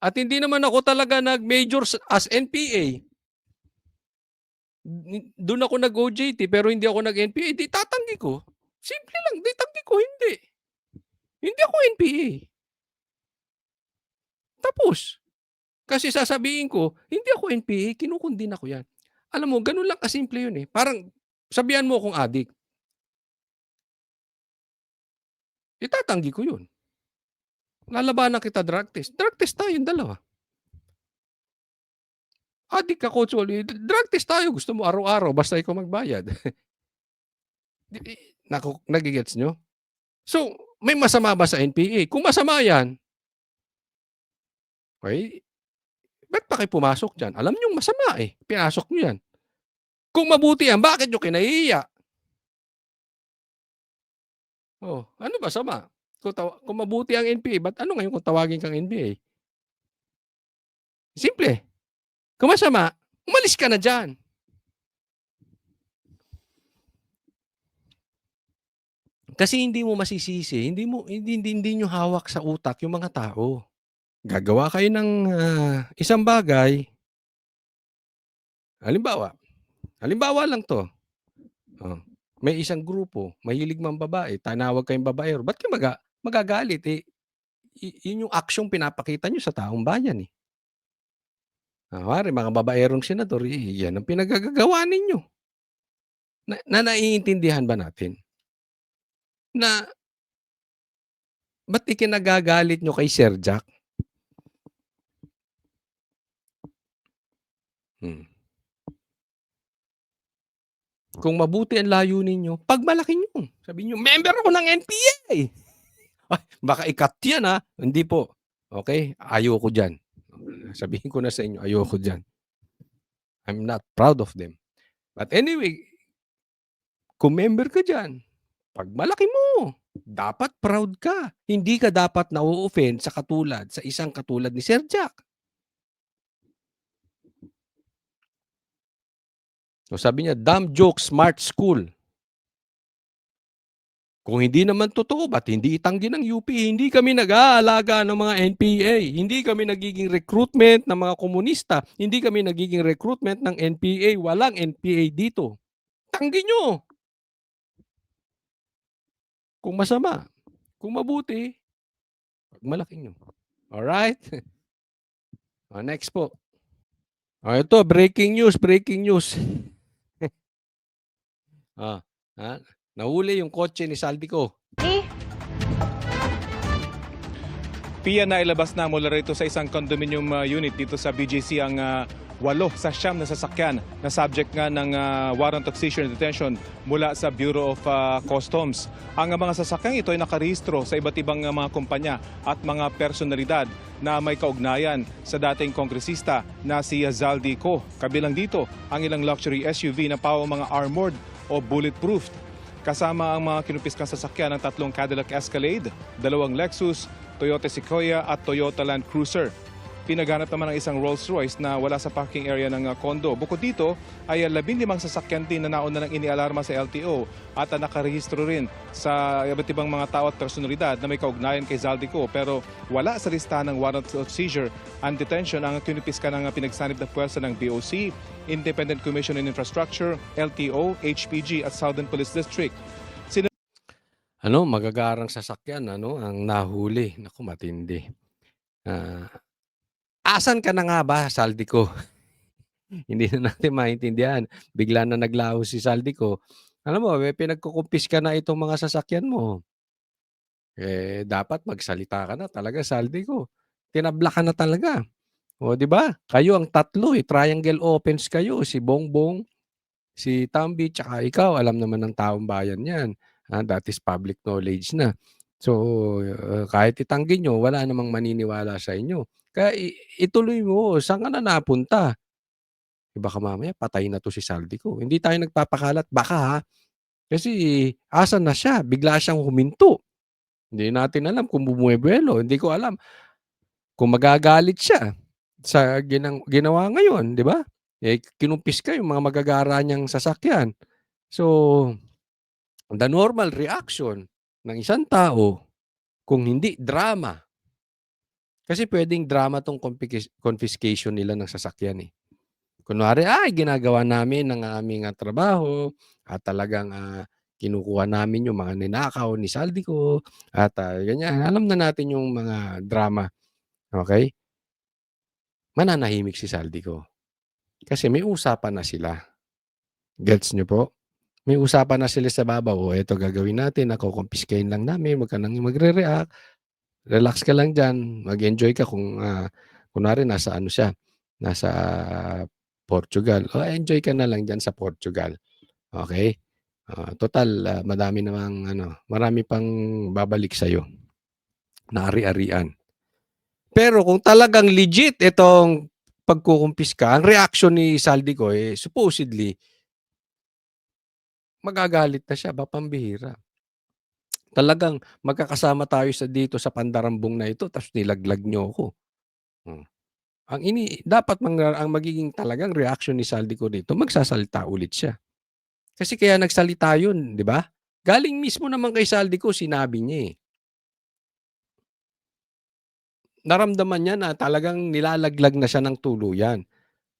At hindi naman ako talaga nag-major as NPA. Doon ako nag-OJT pero hindi ako nag-NPA. Di tatanggi ko. Simple lang, di tanggi ko, hindi. Hindi ako NPA. Tapos, kasi sasabihin ko, hindi ako NPA, kinukundin ako yan. Alam mo, ganun lang kasimple yun eh. Parang, sabihan mo akong adik. Itatanggi ko yun. Lalabanan kita drug test. Drug test tayong dalawa. Adik ako, drug test tayo. Gusto mo araw-araw, basta ikaw magbayad. Nagigets nyo? So, may masama ba sa NPA? Kung masama yan, okay, ba't pa kayo pumasok dyan? Alam nyo masama eh. Pinasok nyo yan. Kung mabuti yan, bakit nyo kinahiya? Oh, ano ba sama? Kung mabuti ang NPA, ba't ano ngayon kung tawagin kang NPA? Simple. Kung masama, umalis ka na dyan. Kasi hindi mo masisisi, hindi nyo hawak sa utak yung mga tao. Gagawa kayo ng isang bagay. Halimbawa lang to. Oh, may isang grupo, mahilig mang babae, tanawag kayong babaero. Ba't kayo magagalit? Yun yung aksyong pinapakita nyo sa taong bayan eh. Mga babaerong senador, yan ang pinagagagawa ninyo. Naiintindihan ba natin? Na ba't ikinagagalit nyo kay Sir Jack? Kung mabuti ang layunin nyo, pagmalaki nyo. Sabihin nyo, member ako ng NPA. Ay, baka ikat yan ha. Hindi po. Okay? Ayoko dyan. Sabihin ko na sa inyo, ayoko dyan. I'm not proud of them. But anyway, kung member ka dyan, pagmalaki mo, dapat proud ka. Hindi ka dapat na-offend sa isang katulad ni Sir Jack. So sabi niya, dumb joke, smart school. Kung hindi naman totoo, ba't hindi itanggi ng UP? Hindi kami nag-aalaga ng mga NPA. Hindi kami nagiging recruitment ng mga komunista. Hindi kami nagiging recruitment ng NPA. Walang NPA dito. Tanggi nyo. Kung masama. Kung mabuti, pagmalaki nyo. Alright? Next po. Ito, breaking news, breaking news. Nahuli yung kotse ni Saldico. PIA na ilabas na mula rito sa isang condominium unit dito sa BGC ang 8 sa 9 na sasakyan na subject nga ng warrant of seizure and detention mula sa Bureau of Customs. Ang mga sasakyang ito ay nakarehistro sa iba't ibang mga kumpanya at mga personalidad na may kaugnayan sa dating kongresista na si Zaldico. Kabilang dito ang ilang luxury SUV na mga armored o bulletproof. Kasama ang mga kinupiskang sasakyan ng 3 Cadillac Escalade, 2 Lexus, Toyota Sequoia at Toyota Land Cruiser. Pinaghanap naman ng isang Rolls-Royce na wala sa parking area ng kondo. Bukod dito ay 15 sasakyan din na nauna nang inialarma sa LTO at nakarehistro rin sa iba't ibang mga tao at personalidad na may kaugnayan kay Zaldico, pero wala sa listahan ng warrant of seizure and detention ang kinipiska ng pinagsanib na puwersa ng BOC, Independent Commission on Infrastructure, LTO, HPG at Southern Police District. Magagarang sasakyan, ang nahuli. Naku, matindi. Asan ka na nga ba, Saldico? Hindi na natin maintindihan. Bigla na naglaho si Saldico. Alam mo, pinagkukumpis ka na itong mga sasakyan mo. Dapat magsalita ka na talaga, Saldico. Tinabla ka na talaga. O, di ba? Kayo ang tatlo, triangle offense kayo. Si Bongbong, si Tambi, tsaka ikaw. Alam naman ng taong bayan yan. That is public knowledge na. So, kahit itanggi nyo, wala namang maniniwala sa inyo. Kaya ituloy mo, saan ka na napunta? Baka mamaya patay na to si Saldico. Hindi tayo nagpapakalat. Baka ha. Kasi asan na siya? Bigla siyang huminto. Hindi natin alam kung bumuebuelo. Hindi ko alam kung magagalit siya sa ginawa ngayon, di ba? Kinumpis ka yung mga magagara niyang sasakyan. So, the normal reaction ng isang tao, kung hindi drama. Kasi pwedeng drama tong confiscation nila ng sasakyan eh. Kunwari, ginagawa namin ng aming trabaho at talagang kinukuha namin yung mga ninakaw ni Saldico at ganyan. Alam na natin yung mga drama. Okay? Mananahimik si Saldico. Kasi may usapan na sila. Gets nyo po? May usapan na sila sa babaw. Ito gagawin natin. Kumpiskain lang namin. Huwag ka nang magre-react. Relax ka lang dyan. Mag-enjoy ka kung kunwari nasa siya. Nasa Portugal. Enjoy ka na lang dyan sa Portugal. Okay? Total, marami pang babalik sa'yo. Na ari-arian. Pero kung talagang legit itong pagkukumpiska, ang reaction ni Saldico supposedly, magagalit na siya, pambihira. Talagang magkakasama tayo dito sa pandarambong na ito, tapos nilaglag niyo ako. Dapat ang magiging talagang reaction ni Saldico dito, magsasalita ulit siya. Kasi kaya nagsalita yun, di ba? Galing mismo naman kay Saldico, sinabi niya Naramdaman niya na talagang nilalaglag na siya ng tuluyan.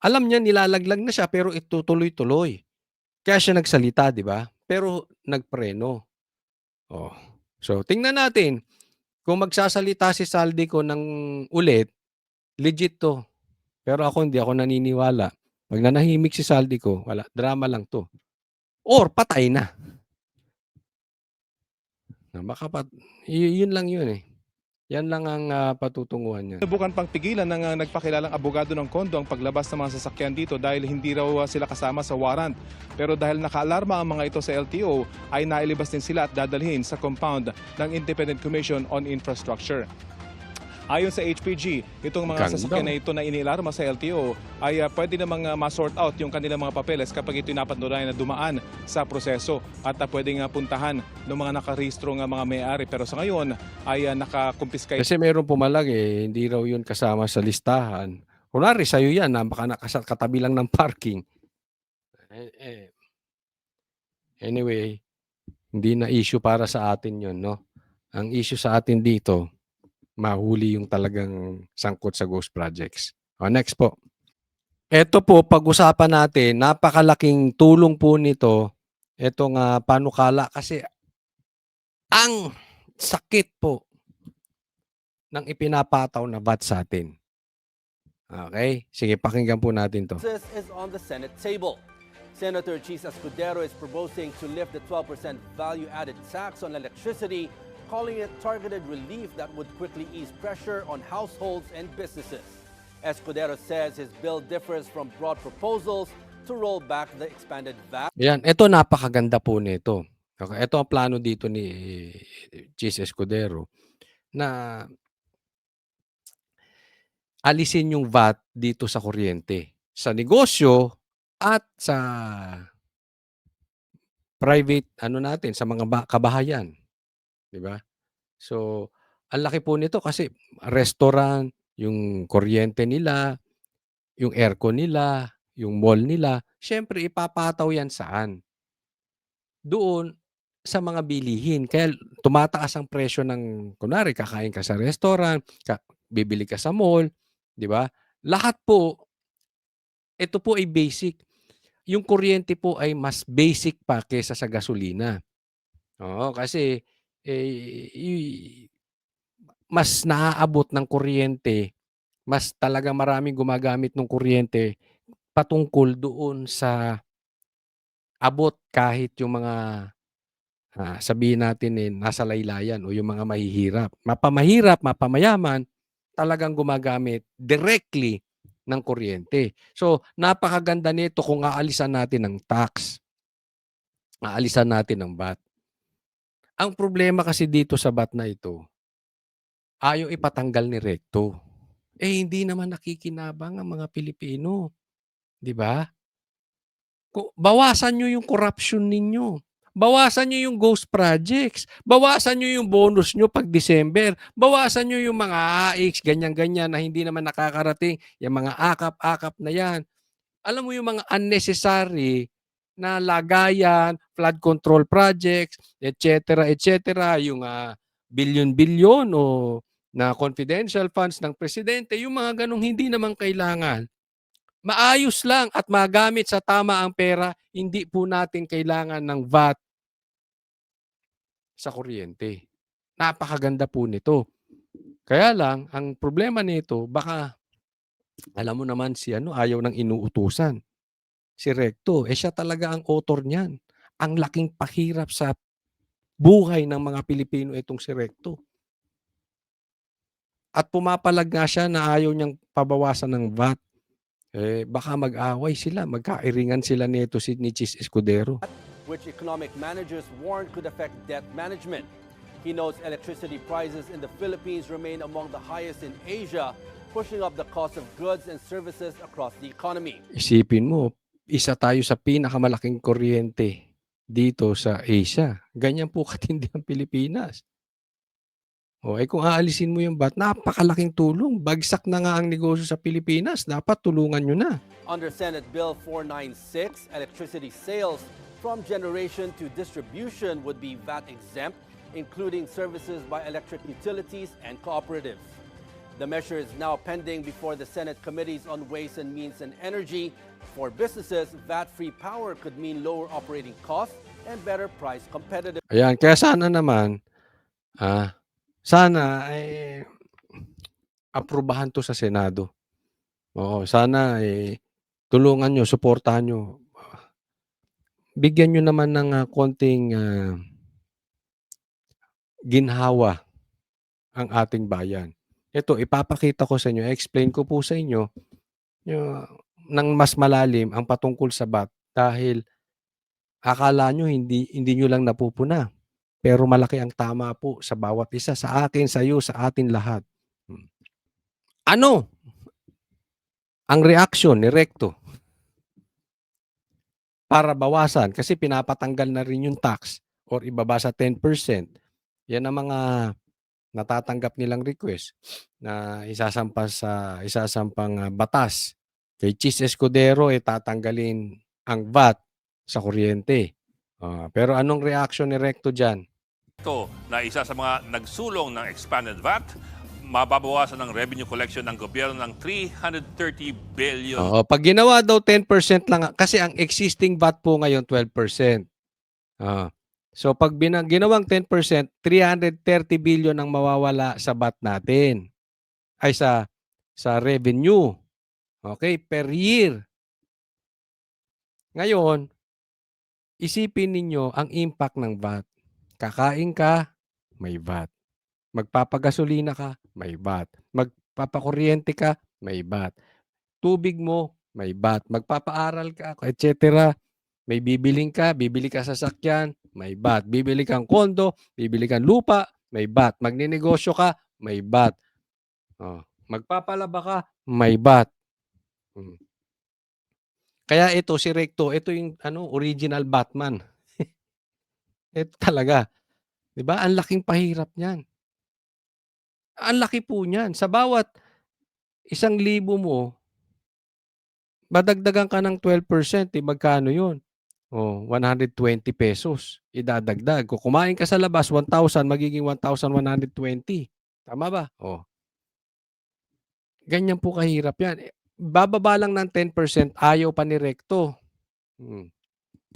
Alam niya nilalaglag na siya pero itutuloy-tuloy. Kaya siya nagsalita, di ba? Pero nagpreno. So, tingnan natin. Kung magsasalita si Saldico ng ulit, legit to. Pero hindi ako naniniwala. Pag nanahimik si Saldico, wala. Drama lang to. Or patay na. Yun lang yun eh. Yan lang ang patutunguhan niya. Subukan pang pigilan ng nagpakilalang abogado ng kondo ang paglabas ng mga sasakyan dito dahil hindi raw sila kasama sa warrant. Pero dahil nakaalarma ang mga ito sa LTO, ay nailibas din sila at dadalhin sa compound ng Independent Commission on Infrastructure. Ayon sa HPG, itong mga sasakyan na ito na inialarma sa LTO ay pwede namang ma-sort out yung kanilang mga papeles kapag ito napatunayan na dumaan sa proseso at pwedeng puntahan ng mga nakarehistro ng mga may-ari. Pero sa ngayon ay nakakumpiskay. Kasi mayroong pumalag hindi raw yun kasama sa listahan. Kunwari sa'yo yan, baka katabi lang ng parking. Anyway, hindi na issue para sa atin 'yon, 'no? Ang issue sa atin dito, mahuli yung talagang sangkot sa ghost projects. Next po. Eto po, pag-usapan natin, napakalaking tulong po nito, etong panukala kasi ang sakit po ng ipinapataw na VAT sa atin. Okay? Sige, pakinggan po natin 'to. This is on the Senate table. Senator Chis Escudero is proposing to lift the 12% value-added tax on electricity, calling it targeted relief that would quickly ease pressure on households and businesses. Escudero says his bill differs from broad proposals to roll back the expanded VAT. Yan, ito napakaganda po nito. Okay, ito ang plano dito ni Chis Escudero na alisin yung VAT dito sa kuryente, sa negosyo at sa private natin, sa mga kabahayan, 'di ba? So, ang laki po nito kasi restaurant, yung kuryente nila, yung aircon nila, yung mall nila, siyempre ipapataw yan saan? Doon sa mga bilihin. Kaya tumataas ang presyo ng kunwari kakain ka sa restaurant, bibili ka sa mall, 'di ba? Lahat po, ito po ay basic. Yung kuryente po ay mas basic pa kaysa sa gasolina. Oo, kasi mas naaabot ng kuryente, mas talagang maraming gumagamit ng kuryente patungkol doon sa abot kahit yung mga sabihin natin nasa laylayan o yung mga mahihirap. Mapamahirap, mapamayaman, talagang gumagamit directly ng kuryente. So, napakaganda nito kung aalisan natin ng tax. Aalisan natin ng VAT. Ang problema kasi dito sa VAT na ito, ayaw ipatanggal ni Recto. Hindi naman nakikinabang ang mga Pilipino. 'Di ba? Bawasan nyo yung corruption ninyo. Bawasan nyo yung ghost projects. Bawasan nyo yung bonus nyo pag December. Bawasan nyo yung mga AX, ganyan-ganyan na hindi naman nakakarating. Yung mga akap-akap na yan. Alam mo yung mga unnecessary na lagayan, flood control projects, etc., etc., yung billion-billion o na confidential funds ng presidente, yung mga ganong hindi naman kailangan. Maayos lang at magamit sa tama ang pera, hindi po natin kailangan ng VAT sa kuryente. Napakaganda po nito. Kaya lang, ang problema nito, baka, alam mo naman si ayaw ng inuutusan. Si Recto, siya talaga ang author niyan. Ang laking pahirap sa buhay ng mga Pilipino itong si Recto. At pumapalag nga siya na ayaw niyang pabawasan ng VAT. Baka mag-away sila, magkairingan sila nito ni Chis Escudero. Which economic managers warn could affect debt management. He notes electricity prices in the Philippines remain among the highest in Asia, pushing up the cost of goods and services across the economy. Isipin mo, isa tayo sa pinakamalaking kuryente dito sa Asia. Ganyan po katindi ang Pilipinas. Kung aalisin mo yung VAT, napakalaking tulong. Bagsak na nga ang negosyo sa Pilipinas. Dapat tulungan nyo na. Under Senate Bill 496, electricity sales from generation to distribution would be VAT exempt, including services by electric utilities and cooperatives. The measure is now pending before the Senate Committees on Ways and Means and Energy. For businesses, VAT-free power could mean lower operating costs and better price competitiveness. Ayan, kaya sana naman, sana aprubahan to sa Senado. Sana tulungan nyo, suportahan nyo. Bigyan nyo naman ng konting ginhawa ang ating bayan. Ito, ipapakita ko sa inyo, explain ko po sa inyo ng mas malalim ang patungkol sa VAT dahil akala nyo hindi nyo lang napupuna. Pero malaki ang tama po sa bawat isa, sa akin, sa iyo, sa atin lahat. Ano ang reaksyon ni Recto para bawasan? Kasi pinapatanggal na rin yung tax or ibaba sa 10%. Yan ang mga natatanggap nilang request na isasampang batas. Kay Chis Escudero, tatanggalin ang VAT sa kuryente. Pero anong reaction ni Recto diyan? Ito na isa sa mga nagsulong ng expanded VAT, mababawasan ng revenue collection ng gobyerno ng 330 billion. Oo, pag ginawa daw 10% lang kasi ang existing VAT po ngayon 12%. So pag ginawang 10%, 330 billion ang mawawala sa VAT natin. Ay sa revenue. Okay, per year. Ngayon, isipin ninyo ang impact ng VAT. Kakain ka, may VAT. Magpapagasolina ka, may VAT. Magpapakuryente ka, may VAT. Tubig mo, may VAT. Magpapaaral ka, etc. May bibili ka sa sasakyan, may VAT. Bibili kang kondo, bibili kang lupa, may VAT. Magninegosyo ka, may VAT. Magpapalaba ka, may VAT. Kaya ito si Recto, ito yung original Batman. Ito talaga. 'Di ba? Ang laking pahirap niyan. Ang laki po niyan. Sa bawat 1,000 mo, madagdagan ka ng 12%, magkano 'yun? 120 pesos idadagdag. Kung kumain ka sa labas 1,000 magiging 1,120. Tama ba? Ganyan po kahirap 'yan. Bababa lang ng 10%, ayaw pa ni Recto.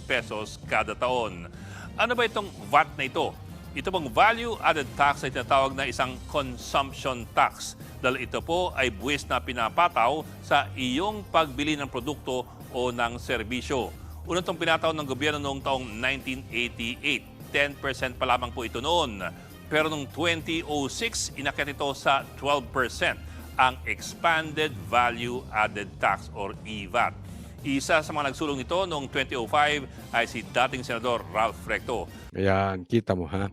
Pesos kada taon. Ano ba itong VAT na ito? Ito pong value-added tax ay tinatawag na isang consumption tax dahil ito po ay buwis na pinapataw sa iyong pagbili ng produkto o ng serbisyo. Una itong pinataw ng gobyerno noong taong 1988. 10% pa lamang po ito noon. Pero noong 2006, inakyat ito sa 12%. Ang Expanded Value-Added Tax or EVAT. Isa sa mga nagsulong nito noong 2005 ay si dating Senador Ralph Recto. Ayan, kita mo ha.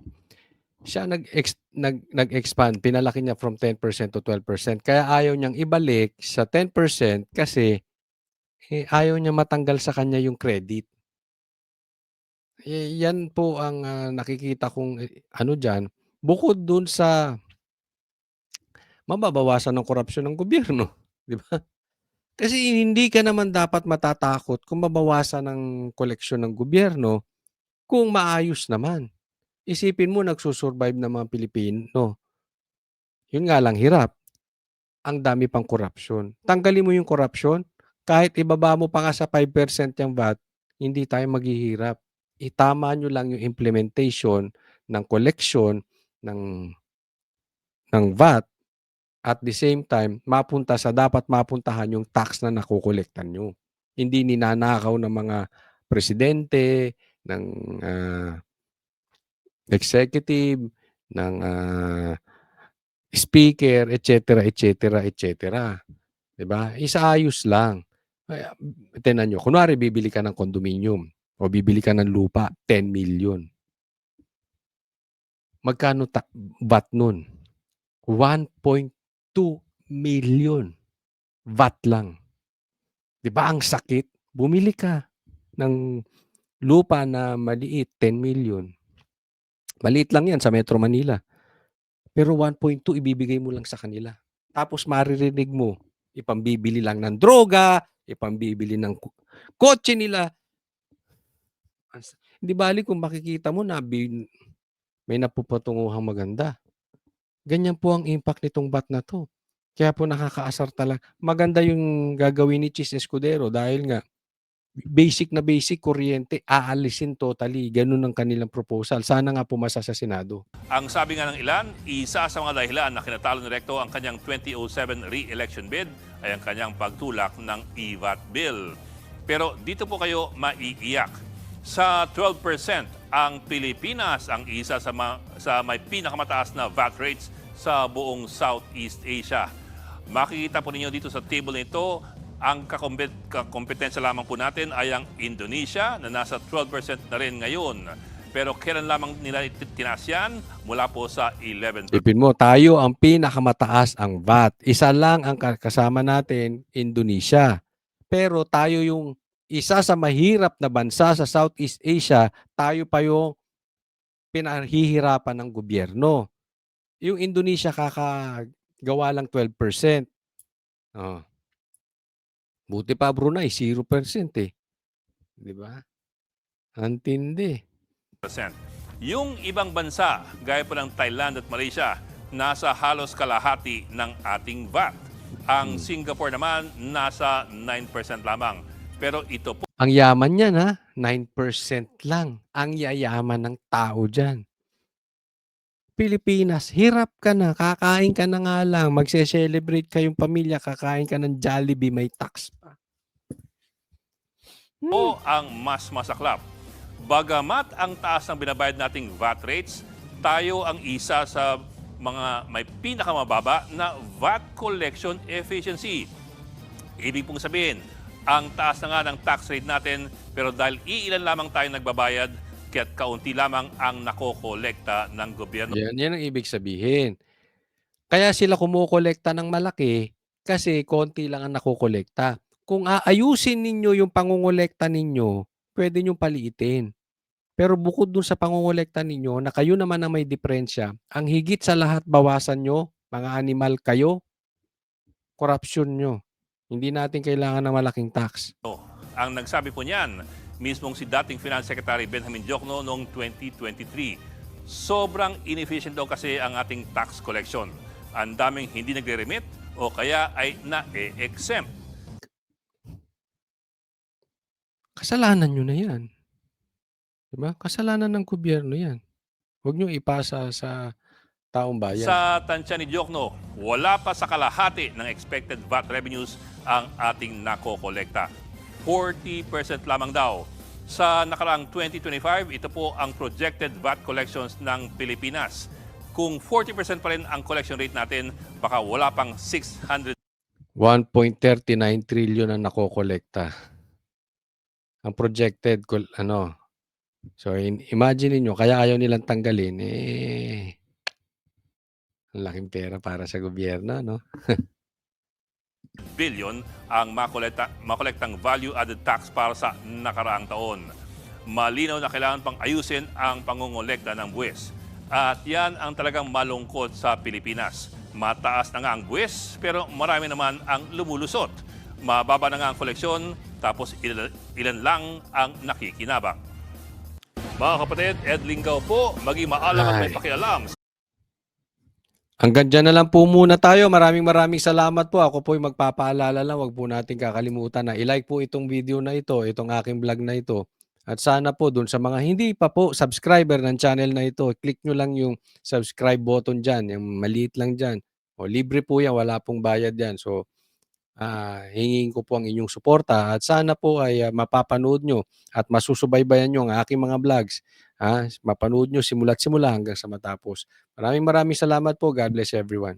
Siya nag-expand, pinalaki niya from 10% to 12%. Kaya ayaw niyang ibalik sa 10% kasi ayaw niya matanggal sa kanya yung credit. Yan po ang nakikita kong diyan. Bukod dun sa mababawasan ng korupsyon ng gobyerno, di ba? Kasi hindi ka naman dapat matatakot kung mabawasan ng koleksyon ng gobyerno kung maayos naman. Isipin mo nagsusurvive ng mga Pilipino. Yun nga lang hirap. Ang dami pang korupsyon. Tanggalin mo yung korupsyon, kahit ibaba mo pa nga sa 5% yung VAT, hindi tayo maghihirap. Itama nyo lang yung implementation ng collection ng VAT. At the same time, mapunta sa dapat mapuntahan yung tax na nakukolektan nyo. Hindi ninanakaw ng mga presidente, ng executive, ng speaker, etc., etc., etc. Diba? Isaayos lang. Tingnan nyo, kunwari bibili ka ng condominium o bibili ka ng lupa, 10 million. Magkano VAT nun? 1.2 million. VAT lang. Diba ang sakit? Bumili ka ng lupa na maliit, 10 million. Maliit lang yan sa Metro Manila. Pero 1.2 ibibigay mo lang sa kanila. Tapos maririnig mo, ipambibili lang ng droga, ipambibili ng kotse nila. Hindi bali kung makikita mo na may napupatunguhang maganda. Ganyan po ang impact nitong VAT na to. Kaya po nakakaasar talaga. Maganda yung gagawin ni Chis Escudero dahil nga basic na basic kuryente, aalisin totally. Ganun ang kanilang proposal. Sana nga pumasa sa Senado. Ang sabi nga ng ilan, isa sa mga dahilan na kinatalo ni Recto ang kanyang 2007 re-election bid ay ang kanyang pagtulak ng EVAT bill. Pero dito po kayo maiiyak. Sa 12%, ang Pilipinas ang isa sa may pinakamataas na VAT rates sa buong Southeast Asia. Makikita po ninyo dito sa table nito, ang kakompetensya lamang po natin ay ang Indonesia na nasa 12% na rin ngayon. Pero kailan lamang nila tinaas yan? Mula po sa 11%. Ipin mo, tayo ang pinakamataas ang VAT. Isa lang ang kasama natin, Indonesia. Pero tayo yung isa sa mahirap na bansa sa Southeast Asia, tayo pa yung pinahihirapan ng gobyerno. Yung Indonesia kakagawa lang 12%. Buti pa Brunei, 0% eh. Di ba? Ang tindi. Yung ibang bansa, gaya po ng Thailand at Malaysia, nasa halos kalahati ng ating VAT. Ang Singapore naman, nasa 9% lamang. Pero ito po Ang yaman niyan ha, 9% lang. Ang yayaman ng tao dyan. Pilipinas, hirap ka na, kakain ka na nga lang, magse-celebrate kayong pamilya, kakain ka ng Jollibee, may tax pa. ang mas masaklap. Bagamat ang taas ng binabayad nating VAT rates, tayo ang isa sa mga may pinakamababa na VAT collection efficiency. Ibig pong sabihin, ang taas na nga ng tax rate natin, pero dahil iilan lamang tayo nagbabayad, kaya't kaunti lamang ang nakokolekta ng gobyerno. Yan ang ibig sabihin. Kaya sila kumukolekta ng malaki kasi konti lang ang nakokolekta. Kung aayusin ninyo yung pangungolekta ninyo, pwede nyo paliitin. Pero bukod dun sa pangungolekta ninyo na kayo naman ang may diferensya, ang higit sa lahat bawasan nyo, mga animal kayo, korupsyon nyo. Hindi natin kailangan ng malaking tax. Ang nagsabi po niyan, mismong si dating Finance Secretary Benjamin Diokno noong 2023. Sobrang inefficient daw kasi ang ating tax collection. Ang daming hindi nagre-remit o kaya ay na-exempt. Kasalanan nyo na yan. Diba? Kasalanan ng gobyerno yan. Huwag nyo ipasa sa taong bayan. Sa tansya ni Diokno, wala pa sa kalahati ng expected VAT revenues ang ating nakokolekta. 40% lamang daw. Sa nakaraang 2025, ito po ang projected VAT collections ng Pilipinas. Kung 40% pa rin ang collection rate natin, baka wala pang 600 1.39 trillion ang nakokolekta. Ang projected, so imagine niyo kaya ayaw nilang tanggalin, ang laking pera para sa gobyerno, no? billion ang makolektang value-added tax para sa nakaraang taon. Malinaw na kailangan pang ayusin ang pangungolekta ng buwis. At yan ang talagang malungkot sa Pilipinas. Mataas na nga ang buwis, pero marami naman ang lumulusot. Mababa na nga ang koleksyon, tapos ilan lang ang nakikinabang. Mga kapatid, Ed Lingaw po, maging maalam at may pakialam. Hanggang dyan na lang po muna tayo. Maraming salamat po. Ako po magpapaalala lang, wag po natin kakalimutan na i-like po itong video na ito, itong aking vlog na ito. At sana po dun sa mga hindi pa po subscriber ng channel na ito, click nyo lang yung subscribe button dyan, yung maliit lang dyan. O, libre po yan, wala pong bayad yan. So, hingin ko po ang inyong suporta at sana po ay mapapanood nyo at masusubaybayan nyo ang aking mga vlogs. Mapanood nyo simula't simula hanggang sa matapos. Maraming salamat po. God bless everyone.